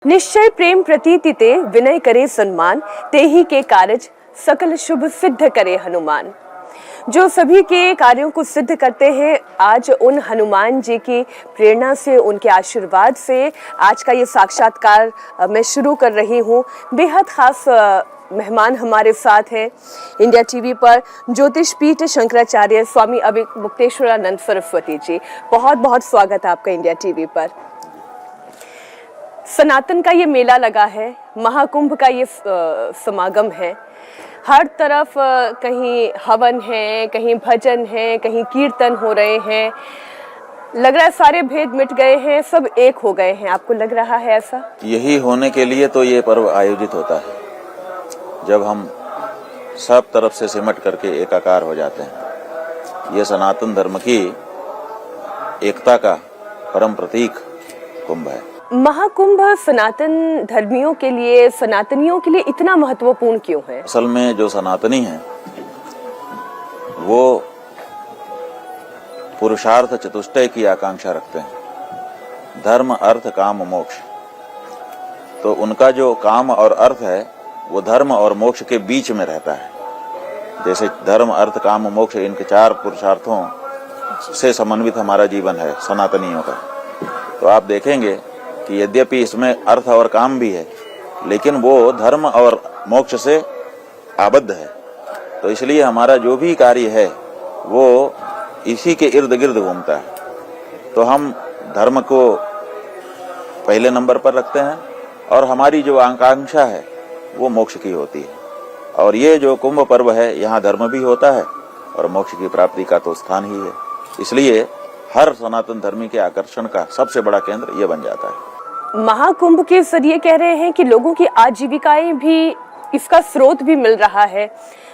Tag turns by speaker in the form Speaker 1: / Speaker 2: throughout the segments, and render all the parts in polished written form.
Speaker 1: निश्चय प्रेम प्रतीति ते विनय करे सम्मान, तेहि के कारज सकल शुभ सिद्ध करे हनुमान। जो सभी के कार्यों को सिद्ध करते हैं, आज उन हनुमान जी की प्रेरणा से, उनके आशीर्वाद से आज का ये साक्षात्कार मैं शुरू कर रही हूँ। बेहद खास मेहमान हमारे साथ हैं इंडिया टीवी पर ज्योतिष पीठ शंकराचार्य स्वामी अभिमुक्तेश्वरानंद सरस्वती जी। बहुत बहुत स्वागत है आपका इंडिया टीवी पर। सनातन का ये मेला लगा है, महाकुंभ का ये समागम है। हर तरफ कहीं हवन है, कहीं भजन है, कहीं कीर्तन हो रहे हैं। लग रहा है सारे भेद मिट गए हैं, सब एक हो गए हैं। आपको लग रहा है ऐसा?
Speaker 2: यही होने के लिए तो ये पर्व आयोजित होता है, जब हम सब तरफ से सिमट करके एकाकार हो जाते हैं। ये सनातन धर्म की एकता का परम प्रतीक कुंभ है।
Speaker 1: महाकुंभ सनातन धर्मियों के लिए, सनातनियों के लिए इतना महत्वपूर्ण क्यों है?
Speaker 2: असल में जो सनातनी हैं वो पुरुषार्थ चतुष्टय की आकांक्षा रखते हैं, धर्म अर्थ काम मोक्ष। तो उनका जो काम और अर्थ है वो धर्म और मोक्ष के बीच में रहता है। जैसे धर्म अर्थ काम मोक्ष, इनके चार पुरुषार्थों से समन्वित हमारा जीवन है सनातनियों का। तो आप देखेंगे कि यद्यपि इसमें अर्थ और काम भी है, लेकिन वो धर्म और मोक्ष से आबद्ध है। तो इसलिए हमारा जो भी कार्य है वो इसी के इर्द गिर्द घूमता है। तो हम धर्म को पहले नंबर पर रखते हैं और हमारी जो आकांक्षा है वो मोक्ष की होती है। और ये जो कुंभ पर्व है, यहाँ धर्म भी होता है और मोक्ष की प्राप्ति का तो स्थान ही है। इसलिए हर सनातन धर्मी के आकर्षण का सबसे बड़ा केंद्र ये बन जाता है।
Speaker 1: महाकुंभ के जरिए कह रहे हैं कि लोगों की आजीविकाएं भी, इसका स्रोत भी मिल रहा है।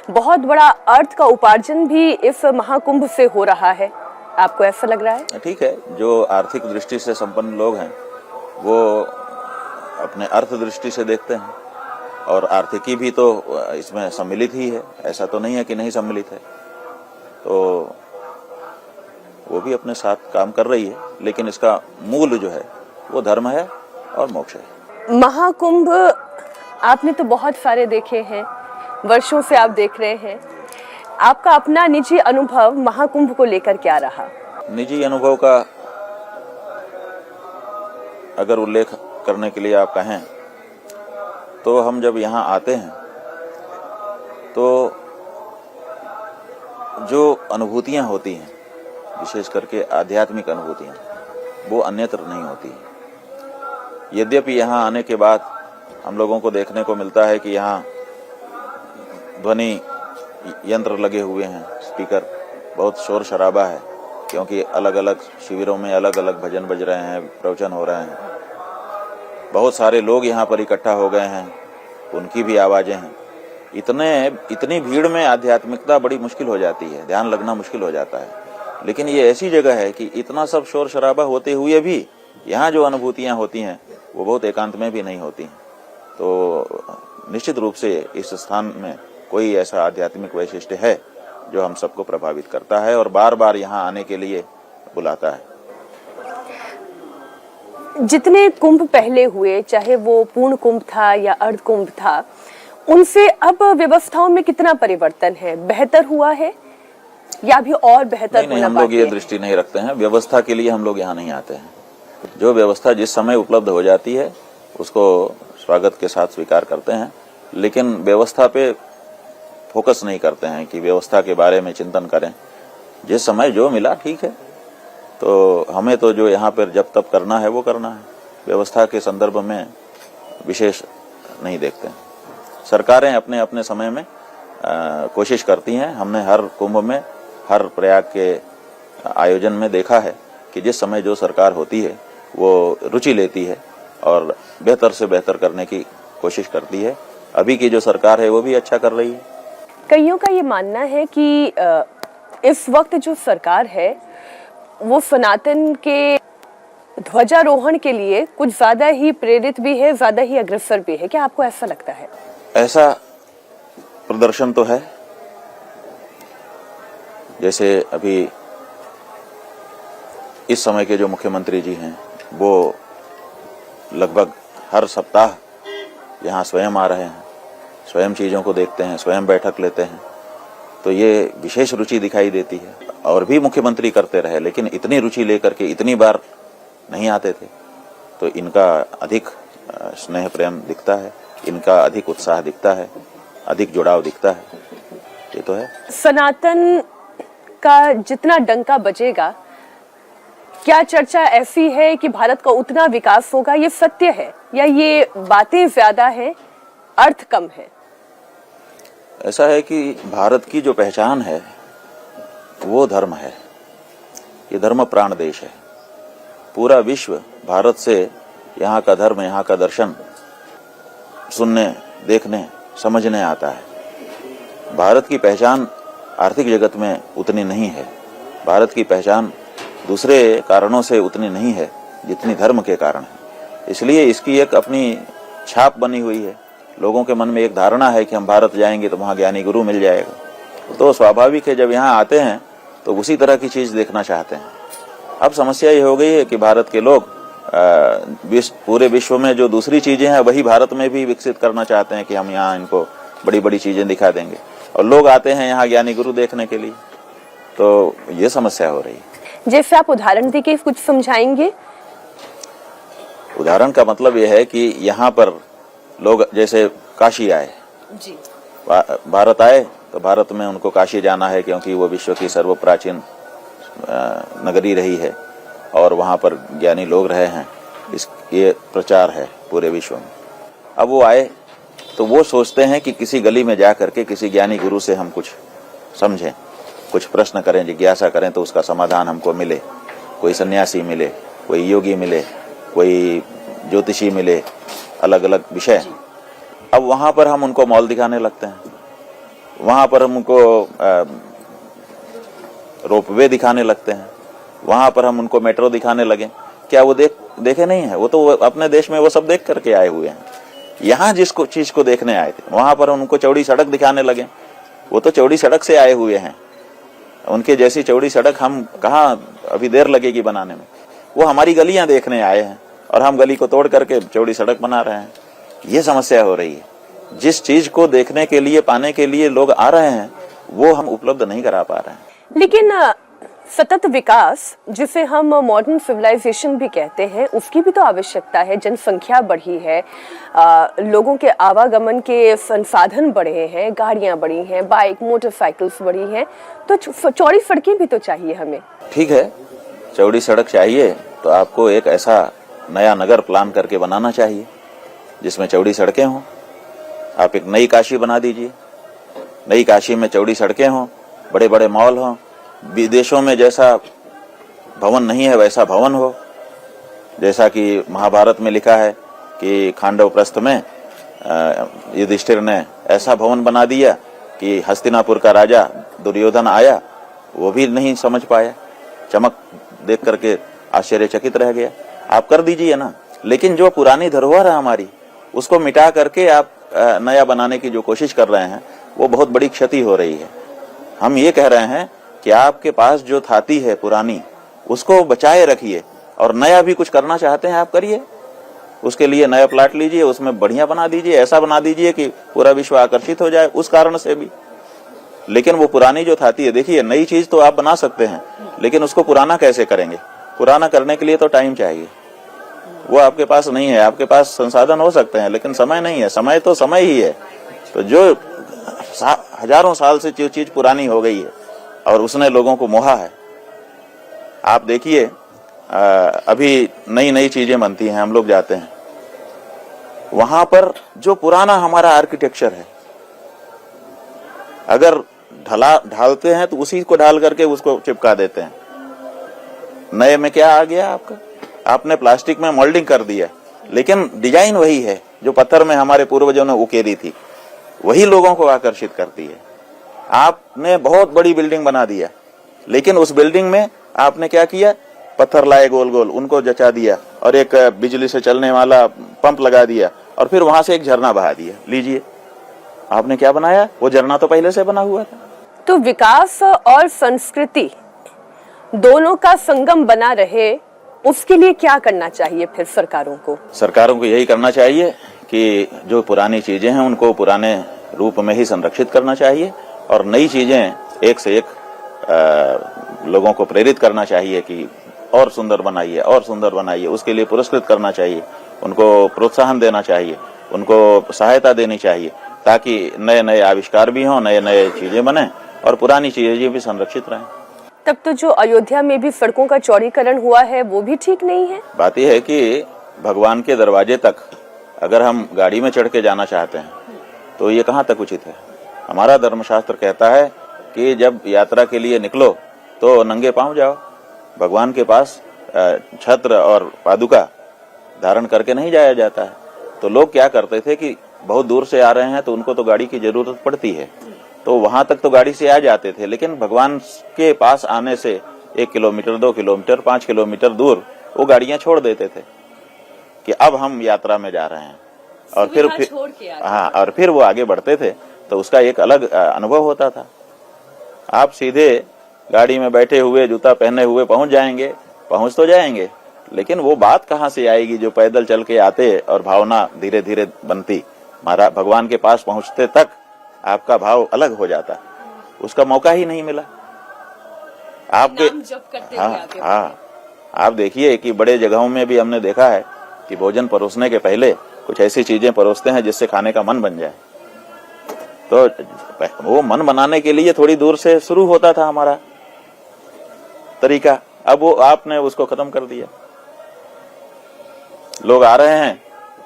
Speaker 1: बहुत बड़ा अर्थ का उपार्जन भी इस महाकुंभ से हो रहा है। आपको ऐसा लग रहा है?
Speaker 2: ठीक है, जो आर्थिक दृष्टि से संपन्न लोग हैं वो अपने अर्थ दृष्टि से देखते हैं, और आर्थिकी भी तो इसमें सम्मिलित ही है। ऐसा तो नहीं है कि नहीं सम्मिलित है। तो वो भी अपने साथ काम कर रही है, लेकिन इसका मूल जो है वो धर्म है और मोक्ष है।
Speaker 1: महाकुंभ आपने तो बहुत सारे देखे हैं, वर्षों से आप देख रहे हैं। आपका अपना निजी अनुभव महाकुंभ को लेकर क्या रहा?
Speaker 2: निजी अनुभव का अगर उल्लेख करने के लिए आप कहें तो हम जब यहाँ आते हैं तो जो अनुभूतियाँ होती हैं, विशेष करके आध्यात्मिक अनुभूतियाँ, वो अन्यत्र नहीं होती। यद्यपि यहाँ आने के बाद हम लोगों को देखने को मिलता है कि यहाँ ध्वनि यंत्र लगे हुए हैं, स्पीकर, बहुत शोर शराबा है, क्योंकि अलग अलग शिविरों में अलग अलग भजन बज रहे हैं, प्रवचन हो रहे हैं। बहुत सारे लोग यहाँ पर इकट्ठा हो गए हैं, उनकी भी आवाजें हैं। इतनी भीड़ में आध्यात्मिकता बड़ी मुश्किल हो जाती है, ध्यान लगना मुश्किल हो जाता है। लेकिन ये ऐसी जगह है कि इतना सब शोर शराबा होते हुए भी यहाँ जो अनुभूतियाँ होती हैं वो बहुत एकांत में भी नहीं होती। तो निश्चित रूप से इस स्थान में कोई ऐसा आध्यात्मिक वैशिष्ट्य है जो हम सबको प्रभावित करता है और बार बार यहाँ आने के लिए बुलाता है।
Speaker 1: जितने कुंभ पहले हुए, चाहे वो पूर्ण कुंभ था या अर्ध कुंभ था, उनसे अब व्यवस्थाओं में कितना परिवर्तन है? बेहतर हुआ है या भी और बेहतर होना बाकी है?
Speaker 2: हम लोग ये दृष्टि नहीं रखते हैं। व्यवस्था के लिए हम लोग यहाँ नहीं आते हैं। जो व्यवस्था जिस समय उपलब्ध हो जाती है उसको स्वागत के साथ स्वीकार करते हैं, लेकिन व्यवस्था पे फोकस नहीं करते हैं कि व्यवस्था के बारे में चिंतन करें। जिस समय जो मिला ठीक है, तो हमें तो जो यहाँ पर जब तब करना है वो करना है। व्यवस्था के संदर्भ में विशेष नहीं देखते हैं। सरकारें अपने अपने समय में कोशिश करती हैं। हमने हर कुंभ में, हर प्रयाग के आयोजन में देखा है कि जिस समय जो सरकार होती है वो रुचि लेती है और बेहतर से बेहतर करने की कोशिश करती है। अभी की जो सरकार है वो भी अच्छा कर रही है।
Speaker 1: कईयों का ये मानना है कि इस वक्त जो सरकार है वो सनातन के ध्वजारोहण के लिए कुछ ज्यादा ही प्रेरित भी है, ज्यादा ही अग्रसर भी है। क्या आपको ऐसा लगता है?
Speaker 2: ऐसा प्रदर्शन तो है। जैसे अभी इस समय के जो मुख्यमंत्री जी हैं वो लगभग हर सप्ताह यहाँ स्वयं आ रहे हैं, स्वयं चीज़ों को देखते हैं, स्वयं बैठक लेते हैं, तो ये विशेष रुचि दिखाई देती है। और भी मुख्यमंत्री करते रहे, लेकिन इतनी रुचि लेकर के इतनी बार नहीं आते थे, तो इनका अधिक स्नेह प्रेम दिखता है, इनका अधिक उत्साह दिखता है, अधिक जुड़ाव दिखता है। ये तो है।
Speaker 1: सनातन का जितना डंका बजेगा, क्या चर्चा ऐसी है कि भारत का उतना विकास होगा? ये सत्य है या ये बातें ज्यादा है, अर्थ कम है?
Speaker 2: ऐसा है कि भारत की जो पहचान है वो धर्म है। ये धर्म प्राण देश है। पूरा विश्व भारत से यहाँ का धर्म, यहाँ का दर्शन सुनने, देखने, समझने आता है। भारत की पहचान आर्थिक जगत में उतनी नहीं है, भारत की पहचान दूसरे कारणों से उतनी नहीं है जितनी धर्म के कारण है। इसलिए इसकी एक अपनी छाप बनी हुई है। लोगों के मन में एक धारणा है कि हम भारत जाएंगे तो वहाँ ज्ञानी गुरु मिल जाएगा, तो स्वाभाविक है जब यहाँ आते हैं तो उसी तरह की चीज देखना चाहते हैं। अब समस्या ये हो गई है कि भारत के लोग पूरे विश्व में जो दूसरी चीजें हैं वही भारत में भी विकसित करना चाहते हैं कि हम यहाँ इनको बड़ी बड़ी चीजें दिखा देंगे, और लोग आते हैं यहाँ ज्ञानी गुरु देखने के लिए, तो ये समस्या हो रही है।
Speaker 1: जैसे आप उदाहरण देके कुछ समझाएंगे?
Speaker 2: उदाहरण का मतलब यह है कि यहाँ पर लोग जैसे काशी आए
Speaker 1: जी,
Speaker 2: भारत आए तो भारत में उनको काशी जाना है क्योंकि वो विश्व की सर्व प्राचीन नगरी रही है और वहाँ पर ज्ञानी लोग रहे हैं, ये प्रचार है पूरे विश्व में। अब वो आए तो वो सोचते हैं कि किसी गली में जा करके किसी ज्ञानी गुरु से हम कुछ समझें, कुछ प्रश्न करें, जिज्ञासा करें तो उसका समाधान हमको मिले। कोई सन्यासी मिले, कोई योगी मिले, कोई ज्योतिषी मिले, अलग अलग विषय। अब वहां पर हम उनको मॉल दिखाने लगते हैं, वहां पर हम उनको रोपवे दिखाने लगते हैं, वहां पर हम उनको मेट्रो दिखाने लगे। क्या वो देखे नहीं है? वो तो अपने देश में वो सब देख करके आए हुए हैं। यहाँ जिसको चीज को देखने आए थे वहां पर उनको चौड़ी सड़क दिखाने लगे। वो तो चौड़ी सड़क से आए हुए हैं, उनके जैसी चौड़ी सड़क हम कहाँ अभी देर लगेगी बनाने में। वो हमारी गलियां देखने आए हैं और हम गली को तोड़ करके चौड़ी सड़क बना रहे हैं। ये समस्या हो रही है। जिस चीज को देखने के लिए, पाने के लिए लोग आ रहे हैं वो हम उपलब्ध नहीं करा पा रहे हैं।
Speaker 1: लेकिन सतत विकास, जिसे हम मॉडर्न सिविलाइजेशन भी कहते हैं, उसकी भी तो आवश्यकता है। जनसंख्या बढ़ी है, लोगों के आवागमन के संसाधन बढ़े हैं, गाड़ियां बढ़ी हैं, बाइक मोटरसाइकिल्स बढ़ी हैं, तो चौड़ी सड़कें भी तो चाहिए हमें।
Speaker 2: ठीक है, चौड़ी सड़क चाहिए तो आपको एक ऐसा नया नगर प्लान करके बनाना चाहिए जिसमें चौड़ी सड़कें हों। आप एक नई काशी बना दीजिए, नई काशी में चौड़ी सड़कें हों, बड़े बड़े मॉल हों, विदेशों में जैसा भवन नहीं है वैसा भवन हो। जैसा कि महाभारत में लिखा है कि खांडव प्रस्थ में युधिष्ठिर ने ऐसा भवन बना दिया कि हस्तिनापुर का राजा दुर्योधन आया, वो भी नहीं समझ पाया, चमक देख करके आश्चर्यचकित रह गया। आप कर दीजिए ना, लेकिन जो पुरानी धरोहर है हमारी उसको मिटा करके आप नया बनाने की जो कोशिश कर रहे हैं वो बहुत बड़ी क्षति हो रही है। हम ये कह रहे हैं कि आपके पास जो थाती है पुरानी उसको बचाए रखिए, और नया भी कुछ करना चाहते हैं आप करिए। उसके लिए नया प्लाट लीजिए, उसमें बढ़िया बना दीजिए, ऐसा बना दीजिए कि पूरा विश्व आकर्षित हो जाए उस कारण से भी। लेकिन वो पुरानी जो थाती है, देखिए नई चीज तो आप बना सकते हैं लेकिन उसको पुराना कैसे करेंगे? पुराना करने के लिए तो टाइम चाहिए, वो आपके पास नहीं है। आपके पास संसाधन हो सकते हैं लेकिन समय नहीं है। समय तो समय ही है। तो जो हजारों साल से जो चीज पुरानी हो गई है और उसने लोगों को मोहा है, आप देखिए अभी नई नई चीजें बनती हैं, हम लोग जाते हैं वहां पर जो पुराना हमारा आर्किटेक्चर है, अगर ढालते हैं तो उसी को ढाल करके उसको चिपका देते हैं। नए में क्या आ गया आपका? आपने प्लास्टिक में मोल्डिंग कर दिया, लेकिन डिजाइन वही है जो पत्थर में हमारे पूर्वजों ने उकेरी थी, वही लोगों को आकर्षित करती है। आपने बहुत बड़ी बिल्डिंग बना दिया, लेकिन उस बिल्डिंग में आपने क्या किया? पत्थर लाए गोल गोल, उनको जचा दिया और एक बिजली से चलने वाला पंप लगा दिया और फिर वहां से एक झरना बहा दिया। लीजिए, आपने क्या बनाया? वो झरना तो पहले से बना हुआ था।
Speaker 1: तो विकास और संस्कृति दोनों का संगम बना रहे उसके लिए क्या करना चाहिए फिर सरकारों को?
Speaker 2: सरकारों को यही करना चाहिए कि जो पुरानी चीजें हैं उनको पुराने रूप में ही संरक्षित करना चाहिए और नई चीजें एक से एक लोगों को प्रेरित करना चाहिए कि और सुंदर बनाइए, और सुंदर बनाइए। उसके लिए पुरस्कृत करना चाहिए, उनको प्रोत्साहन देना चाहिए, उनको सहायता देनी चाहिए, ताकि नए नए आविष्कार भी हों, नए नए चीजें बने और पुरानी चीजें भी संरक्षित रहें।
Speaker 1: तब तो जो अयोध्या में भी सड़कों का चौड़ीकरण हुआ है वो भी ठीक नहीं है।
Speaker 2: बात यह है कि भगवान के दरवाजे तक अगर हम गाड़ी में चढ़ के जाना चाहते हैं तो ये कहाँ तक उचित है। हमारा धर्मशास्त्र कहता है कि जब यात्रा के लिए निकलो तो नंगे पांव जाओ। भगवान के पास छत्र और पादुका धारण करके नहीं जाया जाता है। तो लोग क्या करते थे कि बहुत दूर से आ रहे हैं तो उनको तो गाड़ी की जरूरत पड़ती है, तो वहां तक तो गाड़ी से आ जाते थे, लेकिन भगवान के पास आने से 1 किलोमीटर, 2 किलोमीटर, 5 किलोमीटर दूर वो गाड़ियां छोड़ देते थे कि अब हम यात्रा में जा रहे हैं, और फिर हाँ, और फिर वो आगे बढ़ते थे। तो उसका एक अलग अनुभव होता था। आप सीधे गाड़ी में बैठे हुए, जूता पहने हुए पहुंच जाएंगे, पहुंच तो जाएंगे, लेकिन वो बात कहाँ से आएगी जो पैदल चल के आते और भावना धीरे धीरे बनती। महाराज भगवान के पास पहुंचते तक आपका भाव अलग हो जाता, उसका मौका ही नहीं मिला आपके। हाँ, आप देखिए कि बड़े जगहों में भी हमने देखा है कि भोजन परोसने के पहले कुछ ऐसी चीजें परोसते हैं जिससे खाने का मन बन जाए। तो वो मन बनाने के लिए थोड़ी दूर से शुरू होता था हमारा तरीका, अब वो आपने उसको खत्म कर दिया। लोग आ रहे हैं,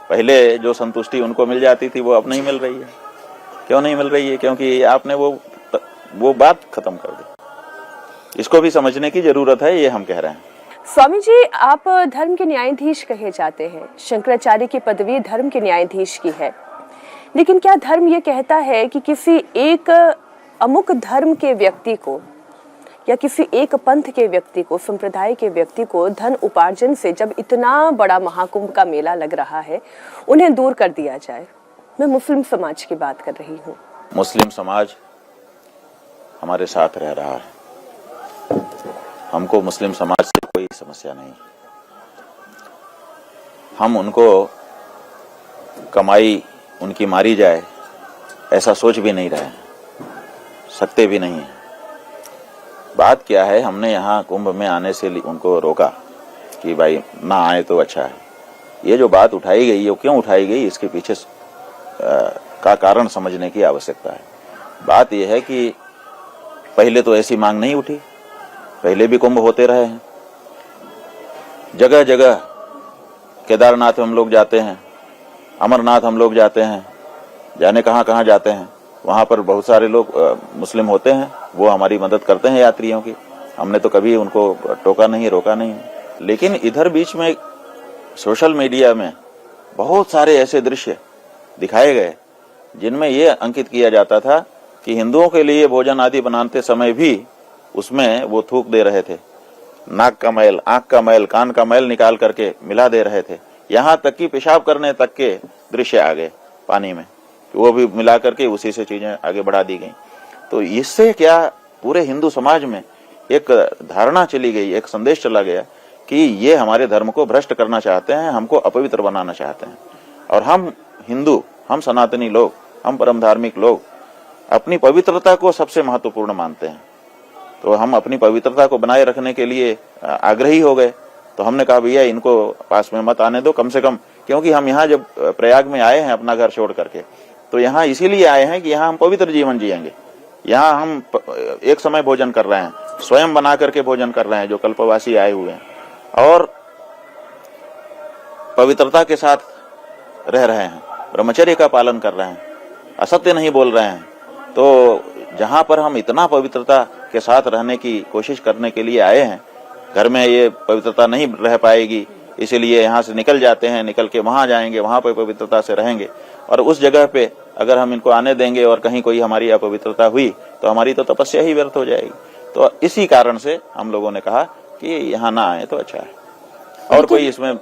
Speaker 2: पहले जो संतुष्टि उनको मिल जाती थी वो अब नहीं मिल रही है। क्यों नहीं मिल रही है? क्योंकि आपने वो बात खत्म कर दी। इसको भी समझने की जरूरत है, ये हम कह रहे हैं।
Speaker 1: स्वामी जी, आप धर्म के न्यायाधीश कहे जाते हैं। शंकराचार्य की पदवी धर्म के न्यायाधीश की है, लेकिन क्या धर्म ये कहता है कि किसी एक अमुक धर्म के व्यक्ति को या किसी एक पंथ के व्यक्ति को, संप्रदाय के व्यक्ति को धन उपार्जन से, जब इतना बड़ा महाकुंभ का मेला लग रहा है, उन्हें दूर कर दिया जाए? मैं मुस्लिम समाज की बात कर रही हूँ।
Speaker 2: मुस्लिम समाज हमारे साथ रह रहा है, हमको मुस्लिम समाज से कोई समस्या नहीं। हम उनको कमाई उनकी मारी जाए ऐसा सोच भी नहीं रहे, सकते भी नहीं है। बात क्या है, हमने यहाँ कुंभ में आने से उनको रोका कि भाई ना आए तो अच्छा है। ये जो बात उठाई गई, ये क्यों उठाई गई, इसके पीछे का कारण समझने की आवश्यकता है। बात यह है कि पहले तो ऐसी मांग नहीं उठी, पहले भी कुंभ होते रहे हैं। जगह जगह केदारनाथ हम लोग जाते हैं, अमरनाथ हम लोग जाते हैं, जाने कहाँ कहाँ जाते हैं। वहां पर बहुत सारे लोग मुस्लिम होते हैं, वो हमारी मदद करते हैं यात्रियों की। हमने तो कभी उनको टोका नहीं, रोका नहीं। लेकिन इधर बीच में सोशल मीडिया में बहुत सारे ऐसे दृश्य दिखाए गए जिनमें ये अंकित किया जाता था कि हिंदुओं के लिए भोजन आदि बनाते समय भी उसमें वो थूक दे रहे थे। नाक का मैल, आंख का मैल, कान का मैल निकाल करके मिला दे रहे थे। यहाँ तक कि पेशाब करने तक के दृश्य आ गए पानी में, वो भी मिला करके उसी से चीजें आगे बढ़ा दी गई। तो इससे क्या पूरे हिंदू समाज में एक धारणा चली गई, एक संदेश चला गया कि ये हमारे धर्म को भ्रष्ट करना चाहते हैं, हमको अपवित्र बनाना चाहते हैं। और हम हिंदू, हम सनातनी लोग, हम परम धार्मिक लोग अपनी पवित्रता को सबसे महत्वपूर्ण मानते हैं। तो हम अपनी पवित्रता को बनाए रखने के लिए आग्रही हो गए। तो हमने कहा भैया इनको पास में मत आने दो कम से कम, क्योंकि हम यहाँ जब प्रयाग में आए हैं अपना घर छोड़ करके, तो यहाँ इसीलिए आए हैं कि यहाँ हम पवित्र जीवन जिएंगे। यहाँ हम एक समय भोजन कर रहे हैं, स्वयं बना करके भोजन कर रहे हैं जो कल्पवासी आए हुए हैं, और पवित्रता के साथ रह रहे हैं, ब्रह्मचर्य का पालन कर रहे हैं, असत्य नहीं बोल रहे हैं। तो जहां पर हम इतना पवित्रता के साथ रहने की कोशिश करने के लिए आए हैं, घर में ये पवित्रता नहीं रह पाएगी, इसीलिए यहाँ से निकल जाते हैं, निकल के वहां जाएंगे, वहां पर पवित्रता से रहेंगे। और उस जगह पे अगर हम इनको आने देंगे और कहीं कोई हमारी अपवित्रता हुई तो हमारी तो तपस्या ही व्यर्थ हो जाएगी। तो इसी कारण से हम लोगों ने कहा कि यहाँ ना आए तो अच्छा है। और कोई इसमें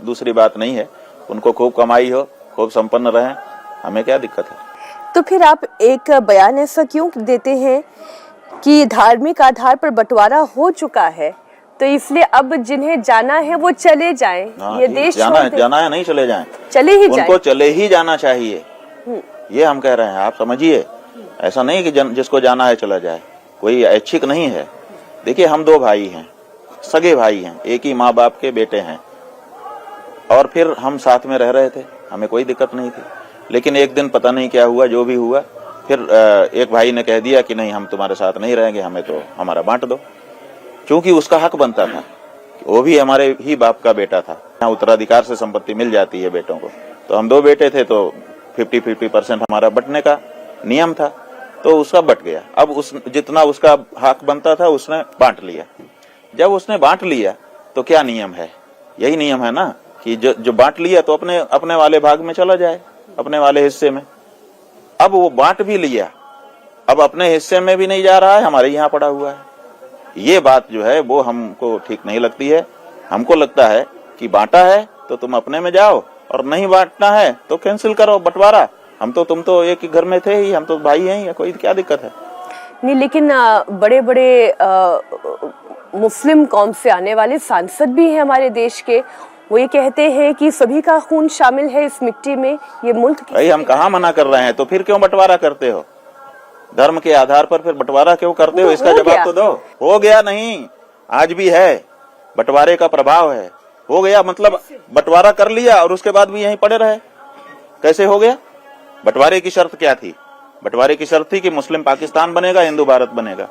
Speaker 2: दूसरी बात नहीं है। उनको खूब कमाई हो, खूब संपन्न रहे, हमें क्या दिक्कत है।
Speaker 1: तो फिर आप एक बयान ऐसा क्यों देते हैं कि धार्मिक आधार पर बंटवारा हो चुका है, तो इसलिए अब जिन्हें जाना है वो चले जाएं, ये देश
Speaker 2: जाना
Speaker 1: छोड़ दें।
Speaker 2: जाना है, नहीं चले जाएं,
Speaker 1: चले ही जाएं।
Speaker 2: उनको चले ही जाना चाहिए, ये हम कह रहे हैं। आप समझिए, ऐसा नहीं कि जिसको जाना है चला जाए, कोई ऐच्छिक नहीं है। देखिए, हम 2 भाई हैं, सगे भाई हैं, एक ही माँ बाप के बेटे हैं, और फिर हम साथ में रह रहे थे, हमें कोई दिक्कत नहीं थी। लेकिन एक दिन पता नहीं क्या हुआ, जो भी हुआ, फिर एक भाई ने कह दिया कि नहीं, हम तुम्हारे साथ नहीं रहेंगे, हमें तो हमारा बांट दो, क्योंकि उसका हक बनता था, वो भी हमारे ही बाप का बेटा था। यहाँ उत्तराधिकार से संपत्ति मिल जाती है बेटों को, तो हम 2 बेटे थे, तो 50-50% हमारा बंटने का नियम था, तो उसका बट गया। अब उस जितना उसका हक बनता था उसने बांट लिया। जब उसने बांट लिया तो क्या नियम है? यही नियम है ना कि जो बांट लिया तो अपने वाले भाग में चला जाए, अपने वाले हिस्से में। अब वो बांट भी लिया, अब अपने हिस्से में भी नहीं जा रहा है, हमारे यहाँ पड़ा हुआ है। ये बात जो है वो हमको ठीक नहीं लगती है। हमको लगता है कि बांटा है तो तुम अपने में जाओ, और नहीं बांटना है तो कैंसिल करो बंटवारा। तुम तो एक ही घर में थे ही, हम तो भाई हैं, कोई क्या दिक्कत है?
Speaker 1: नहीं, लेकिन बड़े बड़े मुस्लिम कौम से आने वाले सांसद भी हैं हमारे देश के, वो ये कहते हैं कि सभी का खून शामिल है इस मिट्टी में, ये मुल्क।
Speaker 2: भाई, हम कहाँ मना कर रहे हैं, तो फिर क्यों बंटवारा करते हो? धर्म के आधार पर फिर बंटवारा क्यों करते हो? इसका जवाब तो दो। हो गया नहीं, आज भी है, बंटवारे का प्रभाव है। हो गया मतलब बंटवारा कर लिया और उसके बाद भी यहीं पड़े रहे, कैसे हो गया? बंटवारे की शर्त क्या थी? बंटवारे की शर्त थी कि मुस्लिम पाकिस्तान बनेगा, हिंदू भारत बनेगा।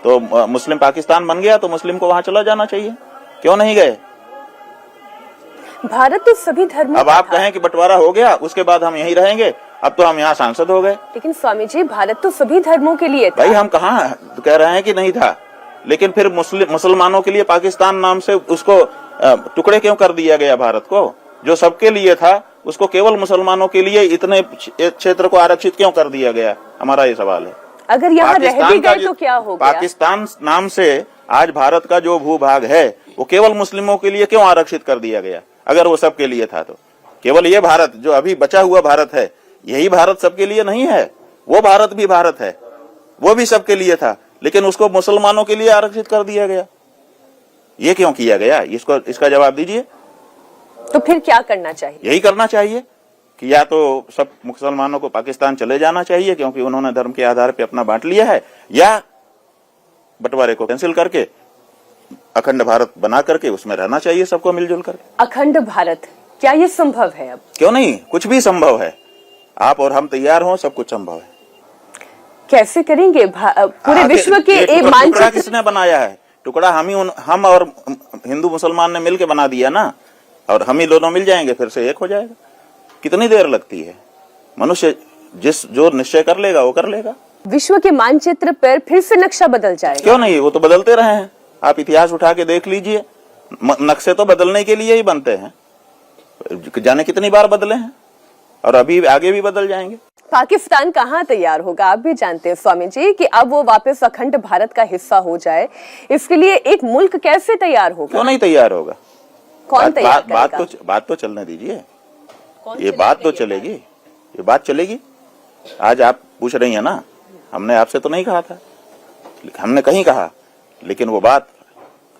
Speaker 2: तो मुस्लिम पाकिस्तान बन गया तो मुस्लिम को वहां चला जाना चाहिए, क्यों नहीं गए?
Speaker 1: भारत तो सभी धर्मों।
Speaker 2: अब आप कहें कि बंटवारा हो गया, उसके बाद हम यहीं रहेंगे, अब तो हम यहाँ सांसद हो गए।
Speaker 1: लेकिन स्वामी जी, भारत तो सभी धर्मों के लिए था।
Speaker 2: भाई, हम कहाँ कह रहे हैं कि नहीं था, लेकिन फिर मुसलमानों के लिए पाकिस्तान नाम से उसको टुकड़े क्यों कर दिया गया? भारत को जो सबके लिए था उसको केवल मुसलमानों के लिए इतने क्षेत्र को आरक्षित क्यों कर दिया गया? हमारा ये सवाल है।
Speaker 1: अगर यहाँ रह भी गए तो क्या हो गया?
Speaker 2: पाकिस्तान नाम से आज भारत का जो भूभाग है वो केवल मुस्लिमों के लिए क्यों आरक्षित कर दिया गया? अगर वो सबके लिए था तो केवल ये भारत जो अभी बचा हुआ भारत है, यही भारत सबके लिए नहीं है। वो भारत भी भारत है, वो भी सबके लिए था, लेकिन उसको मुसलमानों के लिए आरक्षित कर दिया गया। ये क्यों किया गया? इसका जवाब दीजिए।
Speaker 1: तो फिर क्या करना चाहिए?
Speaker 2: यही करना चाहिए कि या तो सब मुसलमानों को पाकिस्तान चले जाना चाहिए क्योंकि उन्होंने धर्म के आधार पर अपना बांट लिया है, या बंटवारे को कैंसिल करके अखंड भारत बना करके उसमें रहना चाहिए सबको मिलजुल कर।
Speaker 1: अखंड भारत, क्या ये संभव है? अब
Speaker 2: क्यों नहीं, कुछ भी संभव है। आप और हम तैयार हों, सब कुछ संभव है।
Speaker 1: कैसे करेंगे? पूरे विश्व के एक
Speaker 2: टुकड़ा किसने बनाया है? टुकड़ा हम और हिंदू मुसलमान ने मिलकर बना दिया ना, और हम ही दोनों मिल जाएंगे, फिर से एक हो जाएगा। कितनी देर लगती है? मनुष्य जो निश्चय कर लेगा वो कर लेगा।
Speaker 1: विश्व के मानचित्र पर फिर से नक्शा बदल जाएगा।
Speaker 2: क्यों नहीं, वो तो बदलते रहे हैं। आप इतिहास उठा के देख लीजिए, नक्शे तो बदलने के लिए ही बनते हैं, जाने कितनी बार बदले हैं, और अभी आगे भी बदल जाएंगे।
Speaker 1: पाकिस्तान कहाँ तैयार होगा? आप भी जानते हैं स्वामी जी कि अब वो वापस अखंड भारत का हिस्सा हो जाए, इसके लिए एक मुल्क कैसे तैयार होगा?
Speaker 2: क्यों नहीं तैयार होगा?
Speaker 1: कौन तैयार करेगा?
Speaker 2: बात तो चलने दीजिए, ये बात तो चलेगी, ये बात चलेगी। आज आप पूछ रही है ना, हमने आपसे तो नहीं कहा था, हमने कहीं कहा, लेकिन वो बात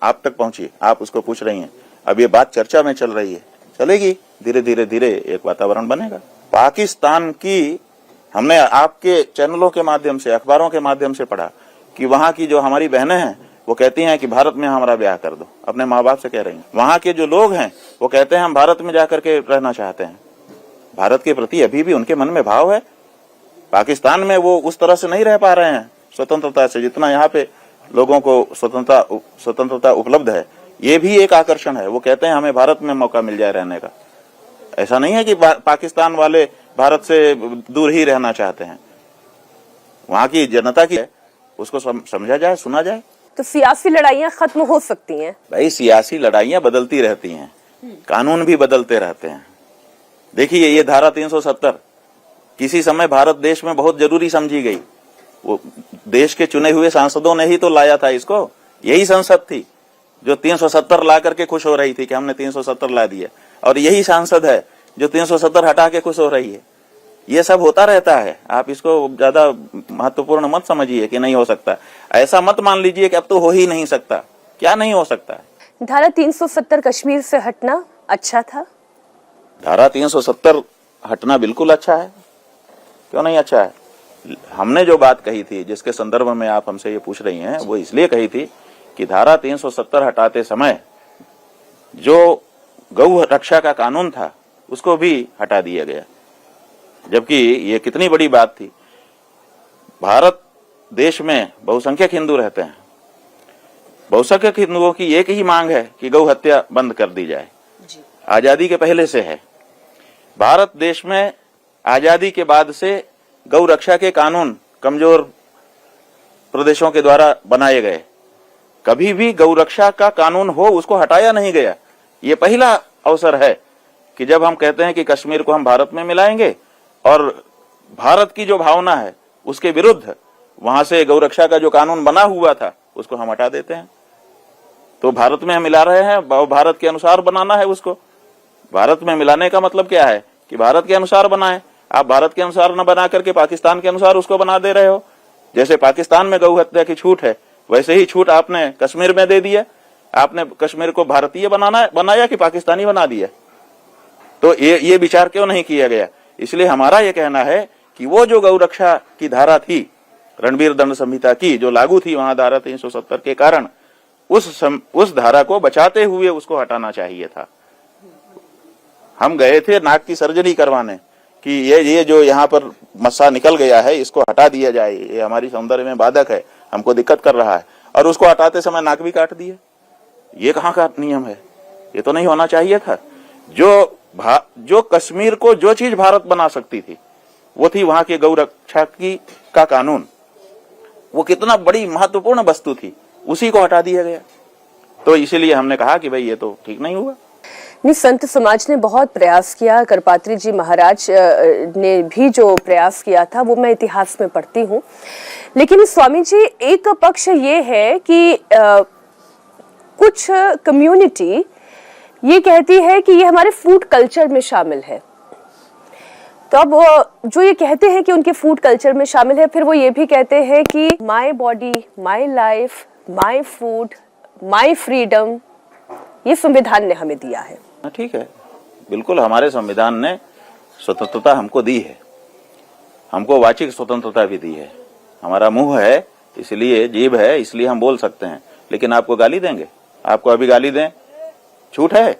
Speaker 2: आप तक पहुंची, आप उसको पूछ रही हैं। अब ये बात चर्चा में चल रही है, चलेगी, धीरे धीरे एक वातावरण बनेगा। पाकिस्तान की हमने आपके चैनलों के माध्यम से, अखबारों के माध्यम से पढ़ा कि वहां की जो हमारी बहनें हैं वो कहती हैं कि भारत में हमारा ब्याह कर दो, अपने माँ बाप से कह रही हैं। वहां के जो लोग हैं वो कहते हैं हम भारत में जाकर के रहना चाहते हैं। भारत के प्रति अभी भी उनके मन में भाव है। पाकिस्तान में वो उस तरह से नहीं रह पा रहे हैं स्वतंत्रता से, जितना यहाँ पे लोगों को स्वतंत्रता उपलब्ध है। ये भी एक आकर्षण है। वो कहते हैं हमें भारत में मौका मिल जाए रहने का। ऐसा नहीं है कि पाकिस्तान वाले भारत से दूर ही रहना चाहते हैं। वहां की जनता की उसको समझा जाए, सुना जाए,
Speaker 1: तो सियासी लड़ाइयां खत्म हो सकती हैं।
Speaker 2: भाई, सियासी लड़ाइयां बदलती रहती हैं, कानून भी बदलते रहते हैं। देखिए, ये धारा 370 किसी समय भारत देश में बहुत जरूरी समझी गई। वो देश के चुने हुए सांसदों ने ही तो लाया था इसको। यही संसद थी जो 370 ला करके खुश हो रही थी कि हमने 370 ला दिया, और यही सांसद है जो 370 हटा के खुश हो रही है। ये सब होता रहता है। आप इसको ज्यादा महत्वपूर्ण मत समझिए कि नहीं हो सकता। ऐसा मत मान लीजिए कि अब तो हो ही नहीं सकता। क्या नहीं हो सकता है।
Speaker 1: धारा 370 कश्मीर से हटना अच्छा था?
Speaker 2: धारा 370 हटना बिल्कुल अच्छा है, क्यों नहीं अच्छा है। हमने जो बात कही थी, जिसके संदर्भ में आप हमसे ये पूछ रही हैं, वो इसलिए कही थी कि धारा 370 हटाते समय जो गौ रक्षा का कानून था उसको भी हटा दिया गया, जबकि ये कितनी बड़ी बात थी। भारत देश में बहुसंख्यक हिंदू रहते हैं, बहुसंख्यक हिंदुओं की एक ही मांग है कि गौ हत्या बंद कर दी जाए। आजादी के पहले से है। भारत देश में आजादी के बाद से गौ रक्षा के कानून कमजोर प्रदेशों के द्वारा बनाए गए। कभी भी गौ रक्षा का कानून हो उसको हटाया नहीं गया। ये पहला अवसर है कि जब हम कहते हैं कि कश्मीर को हम भारत में मिलाएंगे और भारत की जो भावना है उसके विरुद्ध वहां से गौ रक्षा का जो कानून बना हुआ था उसको हम हटा देते हैं। तो भारत में हम मिला रहे हैं, भारत के अनुसार बनाना है उसको। भारत में मिलाने का मतलब क्या है कि भारत के अनुसार बनाए। आप भारत के अनुसार न बना करके पाकिस्तान के अनुसार उसको बना दे रहे हो। जैसे पाकिस्तान में गौ हत्या की छूट है, वैसे ही छूट आपने कश्मीर में दे दिया। आपने कश्मीर को भारतीय बनाया कि पाकिस्तानी बना दिया? तो ये विचार क्यों नहीं किया गया? इसलिए हमारा ये कहना है कि वो जो गौ रक्षा की धारा थी, रणबीर दंड संहिता की जो लागू थी वहां धारा 370 के कारण, उस धारा को बचाते हुए उसको हटाना चाहिए था। हम गए थे नाक की सर्जरी करवाने कि ये जो यहाँ पर मस्सा निकल गया है इसको हटा दिया जाए, ये हमारी सौंदर्य में बाधक है, हमको दिक्कत कर रहा है, और उसको हटाते समय नाक भी काट दिए। ये कहाँ का नियम है? ये तो नहीं होना चाहिए था। जो कश्मीर को जो चीज भारत बना सकती थी वो थी वहां के गौ रक्षा का कानून। वो कितना बड़ी महत्वपूर्ण वस्तु थी, उसी को हटा दिया गया। तो इसीलिए हमने कहा कि भाई ये तो ठीक नहीं हुआ।
Speaker 1: नहीं, संत समाज ने बहुत प्रयास किया, करपात्री जी महाराज ने भी जो प्रयास किया था वो मैं इतिहास में पढ़ती हूँ। लेकिन स्वामी जी, एक पक्ष ये है कि कुछ कम्युनिटी ये कहती है कि ये हमारे फूड कल्चर में शामिल है। तो अब जो ये कहते हैं कि उनके फूड कल्चर में शामिल है, फिर वो ये भी कहते हैं कि my body, my life, my food, my freedom, ये संविधान ने हमें दिया है।
Speaker 2: ठीक है, बिल्कुल हमारे संविधान ने स्वतंत्रता हमको दी है, हमको वाचिक स्वतंत्रता भी दी है। हमारा मुंह है, इसलिए जीभ है, इसलिए हम बोल सकते हैं। लेकिन आपको गाली देंगे? आपको अभी गाली दें? छूट है?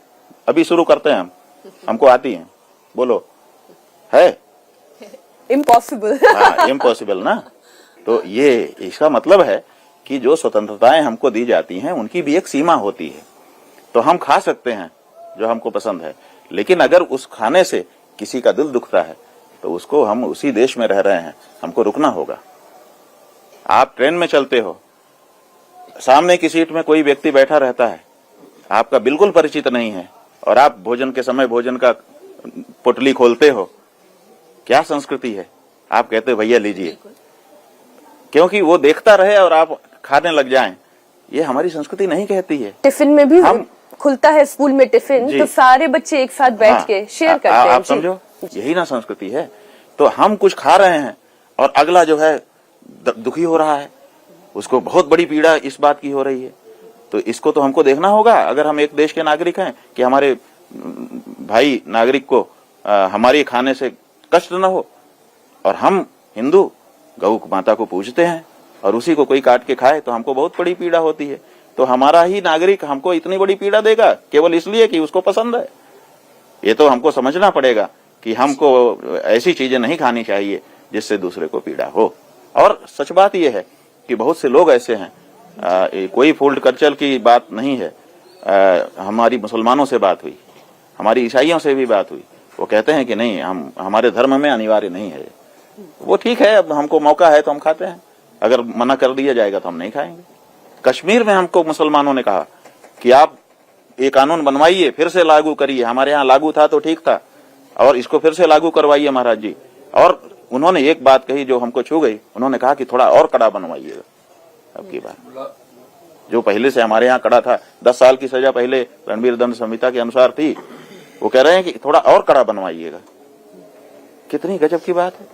Speaker 2: अभी शुरू करते हैं हमको आती है, बोलो। है
Speaker 1: इम्पॉसिबल।
Speaker 2: हाँ, इम्पॉसिबल ना। तो ये इसका मतलब है कि जो स्वतंत्रताएं हमको दी जाती हैं उनकी भी एक सीमा होती है। तो हम खा सकते हैं जो हमको पसंद है, लेकिन अगर उस खाने से किसी का दिल दुखता है तो उसको, हम उसी देश में रह रहे हैं, हमको रुकना होगा। आप ट्रेन में चलते हो, सामने की सीट में कोई व्यक्ति बैठा रहता है, आपका बिल्कुल परिचित नहीं है, और आप भोजन के समय भोजन का पोटली खोलते हो। क्या संस्कृति है? आप कहते हो भैया लीजिए, क्योंकि वो देखता रहे और आप खाने लग जाएं। ये हमारी संस्कृति नहीं कहती है।
Speaker 1: टिफिन में भी हम खुलता है स्कूल में टिफिन, तो सारे बच्चे एक साथ बैठ के शेयर करते हैं।
Speaker 2: आप समझो, यही ना संस्कृति है। तो हम कुछ खा रहे हैं और अगला जो है दुखी हो रहा है, उसको बहुत बड़ी पीड़ा इस बात की हो रही है। तो इसको तो हमको देखना होगा, अगर हम एक देश के नागरिक हैं, कि हमारे भाई नागरिक को हमारे खाने से कष्ट न हो। और हम हिंदू गौ माता को पूजते हैं और उसी को कोई काट के खाए तो हमको बहुत बड़ी पीड़ा होती है। तो हमारा ही नागरिक हमको इतनी बड़ी पीड़ा देगा केवल इसलिए कि उसको पसंद है? ये तो हमको समझना पड़ेगा कि हमको ऐसी चीजें नहीं खानी चाहिए जिससे दूसरे को पीड़ा हो। और सच बात यह है कि बहुत से लोग ऐसे हैं, कोई फूड कल्चर की बात नहीं है, हमारी मुसलमानों से बात हुई, हमारी ईसाइयों से भी बात हुई, वो कहते हैं कि नहीं, हम हमारे धर्म में अनिवार्य नहीं है। वो ठीक है, अब हमको मौका है तो हम खाते हैं, अगर मना कर दिया जाएगा तो हम नहीं खाएंगे। कश्मीर में हमको मुसलमानों ने कहा कि आप ये कानून बनवाइए, फिर से लागू करिए, हमारे यहाँ लागू था तो ठीक था और इसको फिर से लागू करवाइए महाराज जी। और उन्होंने एक बात कही जो हमको छू गई, उन्होंने कहा कि थोड़ा और कड़ा बनवाइएगा अब की बार। जो पहले से हमारे यहाँ कड़ा था, 10 साल की सजा पहले रणबीर दंड संहिता के अनुसार थी, वो कह रहे हैं कि थोड़ा और कड़ा बनवाइएगा। कितनी गजब की बात है।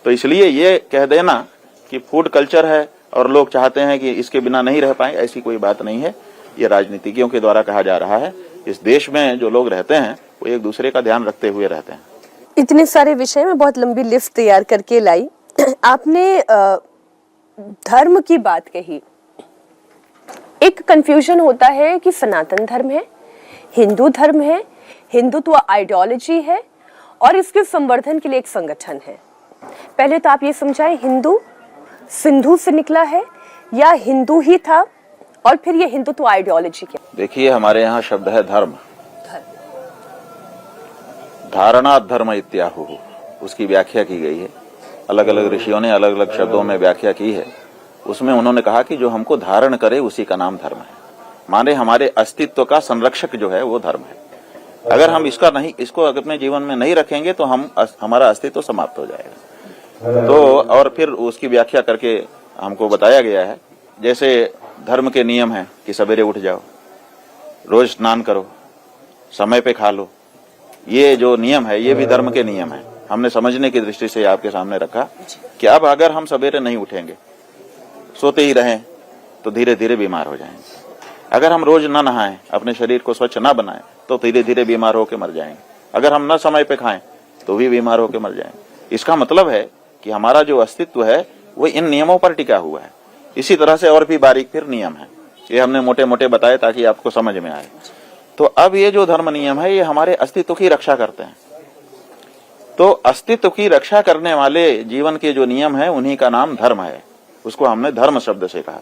Speaker 2: तो इसलिए ये कह देना कि फूड कल्चर है और लोग चाहते हैं कि इसके बिना नहीं रह पाए, ऐसी कोई बात नहीं है। ये राजनीतिज्ञों के द्वारा कहा जा रहा है। इस देश में जो लोग रहते हैं वो एक दूसरे का ध्यान रखते हुए रहते हैं।
Speaker 1: इतने सारे विषय में बहुत लंबी लिस्ट तैयार करके लाई। आपने धर्म की बात कही। एक कंफ्यूजन होता है कि सनातन धर्म है, हिंदू धर्म है, हिंदुत्व आइडियोलॉजी है और इसके संवर्धन के लिए एक संगठन है। पहले तो आप ये समझाएं, हिंदू सिंधु से निकला है या हिंदू ही था और फिर ये हिंदुत्व आइडियोलॉजी क्या?
Speaker 2: देखिए, हमारे यहाँ शब्द है धर्म। धारणा धर्म इत्याहु, उसकी व्याख्या की गई है। अलग अलग ऋषियों ने अलग अलग शब्दों में व्याख्या की है। उसमें उन्होंने कहा कि जो हमको धारण करे उसी का नाम धर्म है। माने हमारे अस्तित्व का संरक्षक जो है वो धर्म है। अगर हम इसको अपने जीवन में नहीं रखेंगे तो हमारा अस्तित्व समाप्त हो जाएगा। तो और फिर उसकी व्याख्या करके हमको बताया गया है, जैसे धर्म के नियम है कि सवेरे उठ जाओ, रोज स्नान करो, समय पे खा लो। ये जो नियम है ये भी धर्म के नियम है। हमने समझने की दृष्टि से आपके सामने रखा कि अब अगर हम सवेरे नहीं उठेंगे, सोते ही रहें, तो धीरे धीरे बीमार हो जाएंगे। अगर हम रोज न नहाएं, अपने शरीर को स्वच्छ न बनाएं, तो धीरे धीरे बीमार होकर मर जाएंगे। अगर हम न समय पे खाएं तो भी बीमार होकर मर जाएंगे। इसका मतलब है कि हमारा जो अस्तित्व है वो इन नियमों पर टिका हुआ है। इसी तरह से और भी बारीक फिर नियम है, ये हमने मोटे मोटे बताए ताकि आपको समझ में आए। तो अब ये जो धर्म नियम है ये हमारे अस्तित्व की रक्षा करते हैं। तो अस्तित्व की रक्षा करने वाले जीवन के जो नियम है उन्हीं का नाम धर्म है। उसको हमने धर्म शब्द से कहा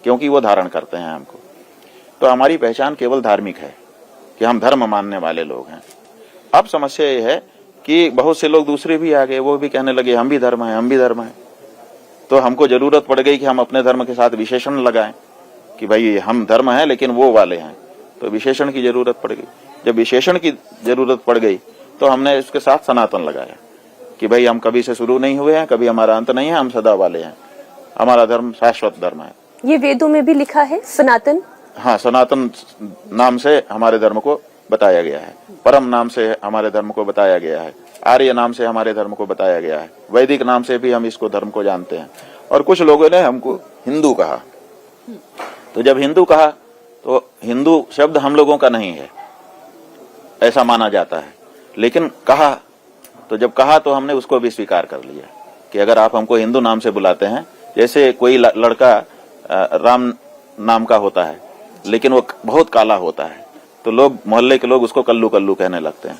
Speaker 2: क्योंकि वो धारण करते हैं हमको। तो हमारी पहचान केवल धार्मिक है कि हम धर्म मानने वाले लोग हैं। अब समस्या ये है कि बहुत से लोग दूसरे भी आ गए, वो भी कहने लगे हम भी धर्म है, हम भी धर्म है। तो हमको जरूरत पड़ गई कि हम अपने धर्म के साथ विशेषण लगाएं कि भाई हम धर्म है लेकिन वो वाले हैं। तो विशेषण की जरूरत पड़ गई। जब विशेषण की जरूरत पड़ गई तो हमने इसके साथ सनातन लगाया कि भाई हम कभी से शुरू नहीं हुए हैं, कभी हमारा अंत नहीं है, हम सदा वाले हैं, हमारा धर्म शाश्वत धर्म है।
Speaker 1: ये वेदों में भी लिखा है सनातन।
Speaker 2: हाँ, सनातन नाम से हमारे धर्म को बताया गया है, परम नाम से हमारे धर्म को बताया गया है, आर्य नाम से हमारे धर्म को बताया गया है, वैदिक नाम से भी हम इसको धर्म को जानते हैं। और कुछ लोगों ने हमको हिंदू कहा। तो जब हिंदू कहा तो हिंदू शब्द हम लोगों का नहीं है ऐसा माना जाता है, लेकिन कहा तो जब कहा तो हमने उसको भी स्वीकार कर लिया कि अगर आप हमको हिंदू नाम से बुलाते हैं, जैसे कोई लड़का राम नाम का होता है लेकिन वो बहुत काला होता है, तो लोग मोहल्ले के लोग उसको कल्लू कल्लू कहने लगते हैं।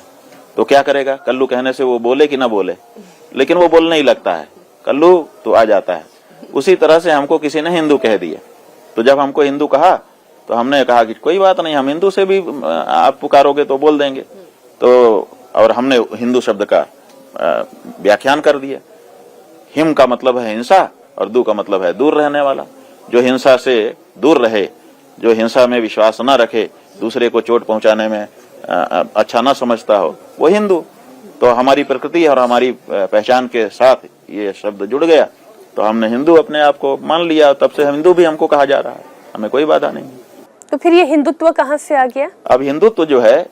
Speaker 2: तो क्या करेगा, कल्लू कहने से वो बोले कि ना बोले, लेकिन वो बोलने ही लगता है, कल्लू तो आ जाता है। उसी तरह से हमको किसी ने हिंदू कह दिया। तो जब हमको हिंदू कहा तो हमने कहा कि कोई बात नहीं, हम हिंदू से भी आप पुकारोगे तो बोल देंगे। तो और हमने हिंदू शब्द का व्याख्यान कर दिया। हिम का मतलब है हिंसा और दू का मतलब है दूर रहने वाला। जो हिंसा से दूर रहे, जो हिंसा में विश्वास न रखे, दूसरे को चोट पहुंचाने में अच्छा न समझता हो, वो हिंदू। तो हमारी प्रकृति और हमारी पहचान के साथ ये शब्द जुड़ गया, तो हमने हिंदू अपने आप को मान लिया। तब से हिंदू भी हमको कहा जा रहा है, हमें कोई बाधा नहीं।
Speaker 1: तो फिर ये हिंदुत्व कहाँ से आ गया?
Speaker 2: अब हिंदुत्व जो है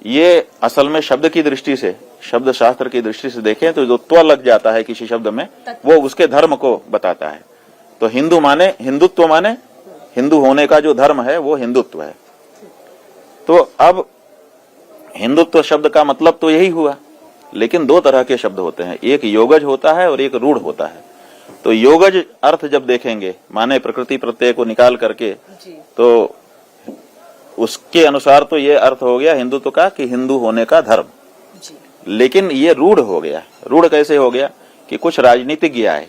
Speaker 2: ये असल में शब्द की दृष्टि से, शब्द शास्त्र की दृष्टि से देखें तो जो त्व लग जाता है किसी शब्द में, वो उसके धर्म को बताता है। तो हिंदू माने, हिंदुत्व माने हिंदू होने का जो धर्म है वो हिंदुत्व है। तो अब हिंदुत्व शब्द का मतलब तो यही हुआ, लेकिन दो तरह के शब्द होते हैं, एक योगज होता है और एक रूढ़ होता है। तो योगज अर्थ जब देखेंगे, माने प्रकृति प्रत्यय को निकाल करके, तो उसके अनुसार तो ये अर्थ हो गया हिंदुत्व का कि हिंदू होने का धर्म। लेकिन ये रूढ़ हो गया। रूढ़ कैसे हो गया कि कुछ राजनीतिज्ञ आए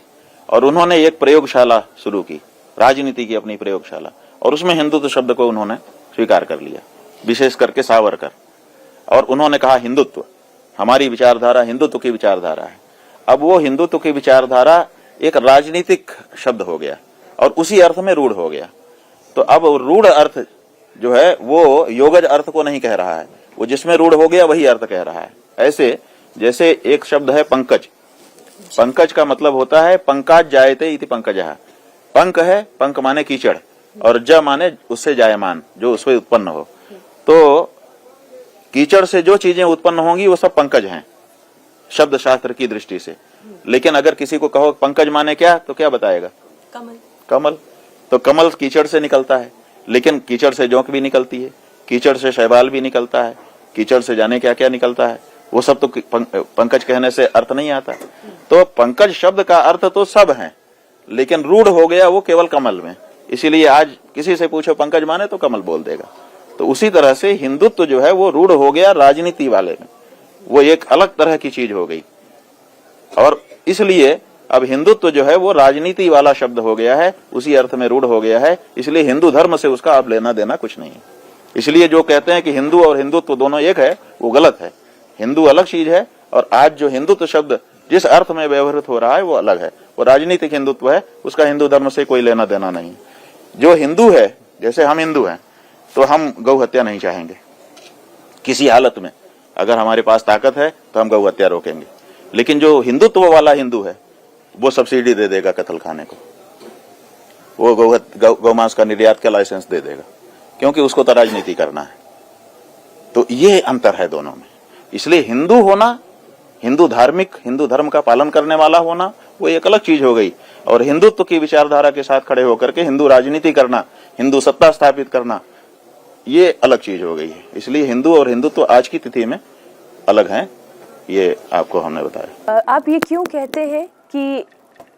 Speaker 2: और उन्होंने एक प्रयोगशाला शुरू की, राजनीति की अपनी प्रयोगशाला, और उसमें हिंदुत्व शब्द को उन्होंने स्वीकार कर लिया, विशेष करके सावरकर। और उन्होंने कहा हिंदुत्व, हमारी विचारधारा हिंदुत्व की विचारधारा है। अब वो हिंदुत्व की विचारधारा एक राजनीतिक शब्द हो गया और उसी अर्थ में रूढ़ हो गया। तो अब रूढ़ अर्थ जो है वो योगज अर्थ को नहीं कह रहा है, वो जिसमें रूढ़ हो गया वही अर्थ कह रहा है। ऐसे जैसे एक शब्द है पंकज। पंकज का मतलब होता है पंकाज जायते इति पंकजः। पंक है, पंक माने कीचड़, और ज माने उससे जायमान, जो उससे उत्पन्न हो। तो कीचड़ से जो चीजें उत्पन्न होंगी वो सब पंकज हैं शब्द शास्त्र की दृष्टि से। लेकिन अगर किसी को कहो पंकज माने क्या, तो क्या बताएगा? कमल। कमल। तो कमल कीचड़ से निकलता है, लेकिन कीचड़ से जोंक भी निकलती है, कीचड़ से शैवाल भी निकलता है, कीचड़ से जाने क्या क्या निकलता है, वो सब तो पंकज कहने से अर्थ नहीं आता। तो पंकज शब्द का अर्थ तो सब है, लेकिन रूढ़ हो गया वो केवल कमल में। इसीलिए आज किसी से पूछो पंकज माने तो कमल बोल देगा। तो उसी तरह से हिंदुत्व जो है वो रूढ़ हो गया राजनीति वाले में, वो एक अलग तरह की चीज हो गई। और इसलिए अब हिंदुत्व जो है वो राजनीति वाला शब्द हो गया है, उसी अर्थ में रूढ़ हो गया है। इसलिए हिंदू धर्म से उसका अब लेना देना कुछ नहीं है। इसलिए जो कहते हैं कि हिंदू और हिंदुत्व दोनों एक है, वो गलत है। हिंदू अलग चीज है, और आज जो हिंदुत्व शब्द जिस अर्थ में व्यवहृत हो रहा है वो अलग है, वो राजनीतिक हिंदुत्व है, उसका हिंदू धर्म से कोई लेना देना नहीं। जो हिंदू है, जैसे हम हिंदू हैं, तो हम गौ हत्या नहीं चाहेंगे किसी हालत में। अगर हमारे पास ताकत है तो हम गौ हत्या रोकेंगे। लेकिन जो हिंदुत्व वाला हिंदू है वो सब्सिडी दे देगा कत्ल खाने को, वो गौ मांस का निर्यात का लाइसेंस दे देगा, क्योंकि उसको तो राजनीति करना है। तो ये अंतर है दोनों में। इसलिए हिंदू होना, हिंदू धार्मिक, हिंदू धर्म का पालन करने वाला होना, वो एक अलग चीज हो गई। और हिंदुत्व की विचारधारा के साथ खड़े होकर के हिंदू राजनीति करना, हिंदू सत्ता स्थापित करना, ये अलग चीज हो गई है। इसलिए हिंदू और हिंदुत्व आज की तिथि में अलग हैं, ये आपको हमने बताया।
Speaker 1: आप ये क्यों कहते हैं कि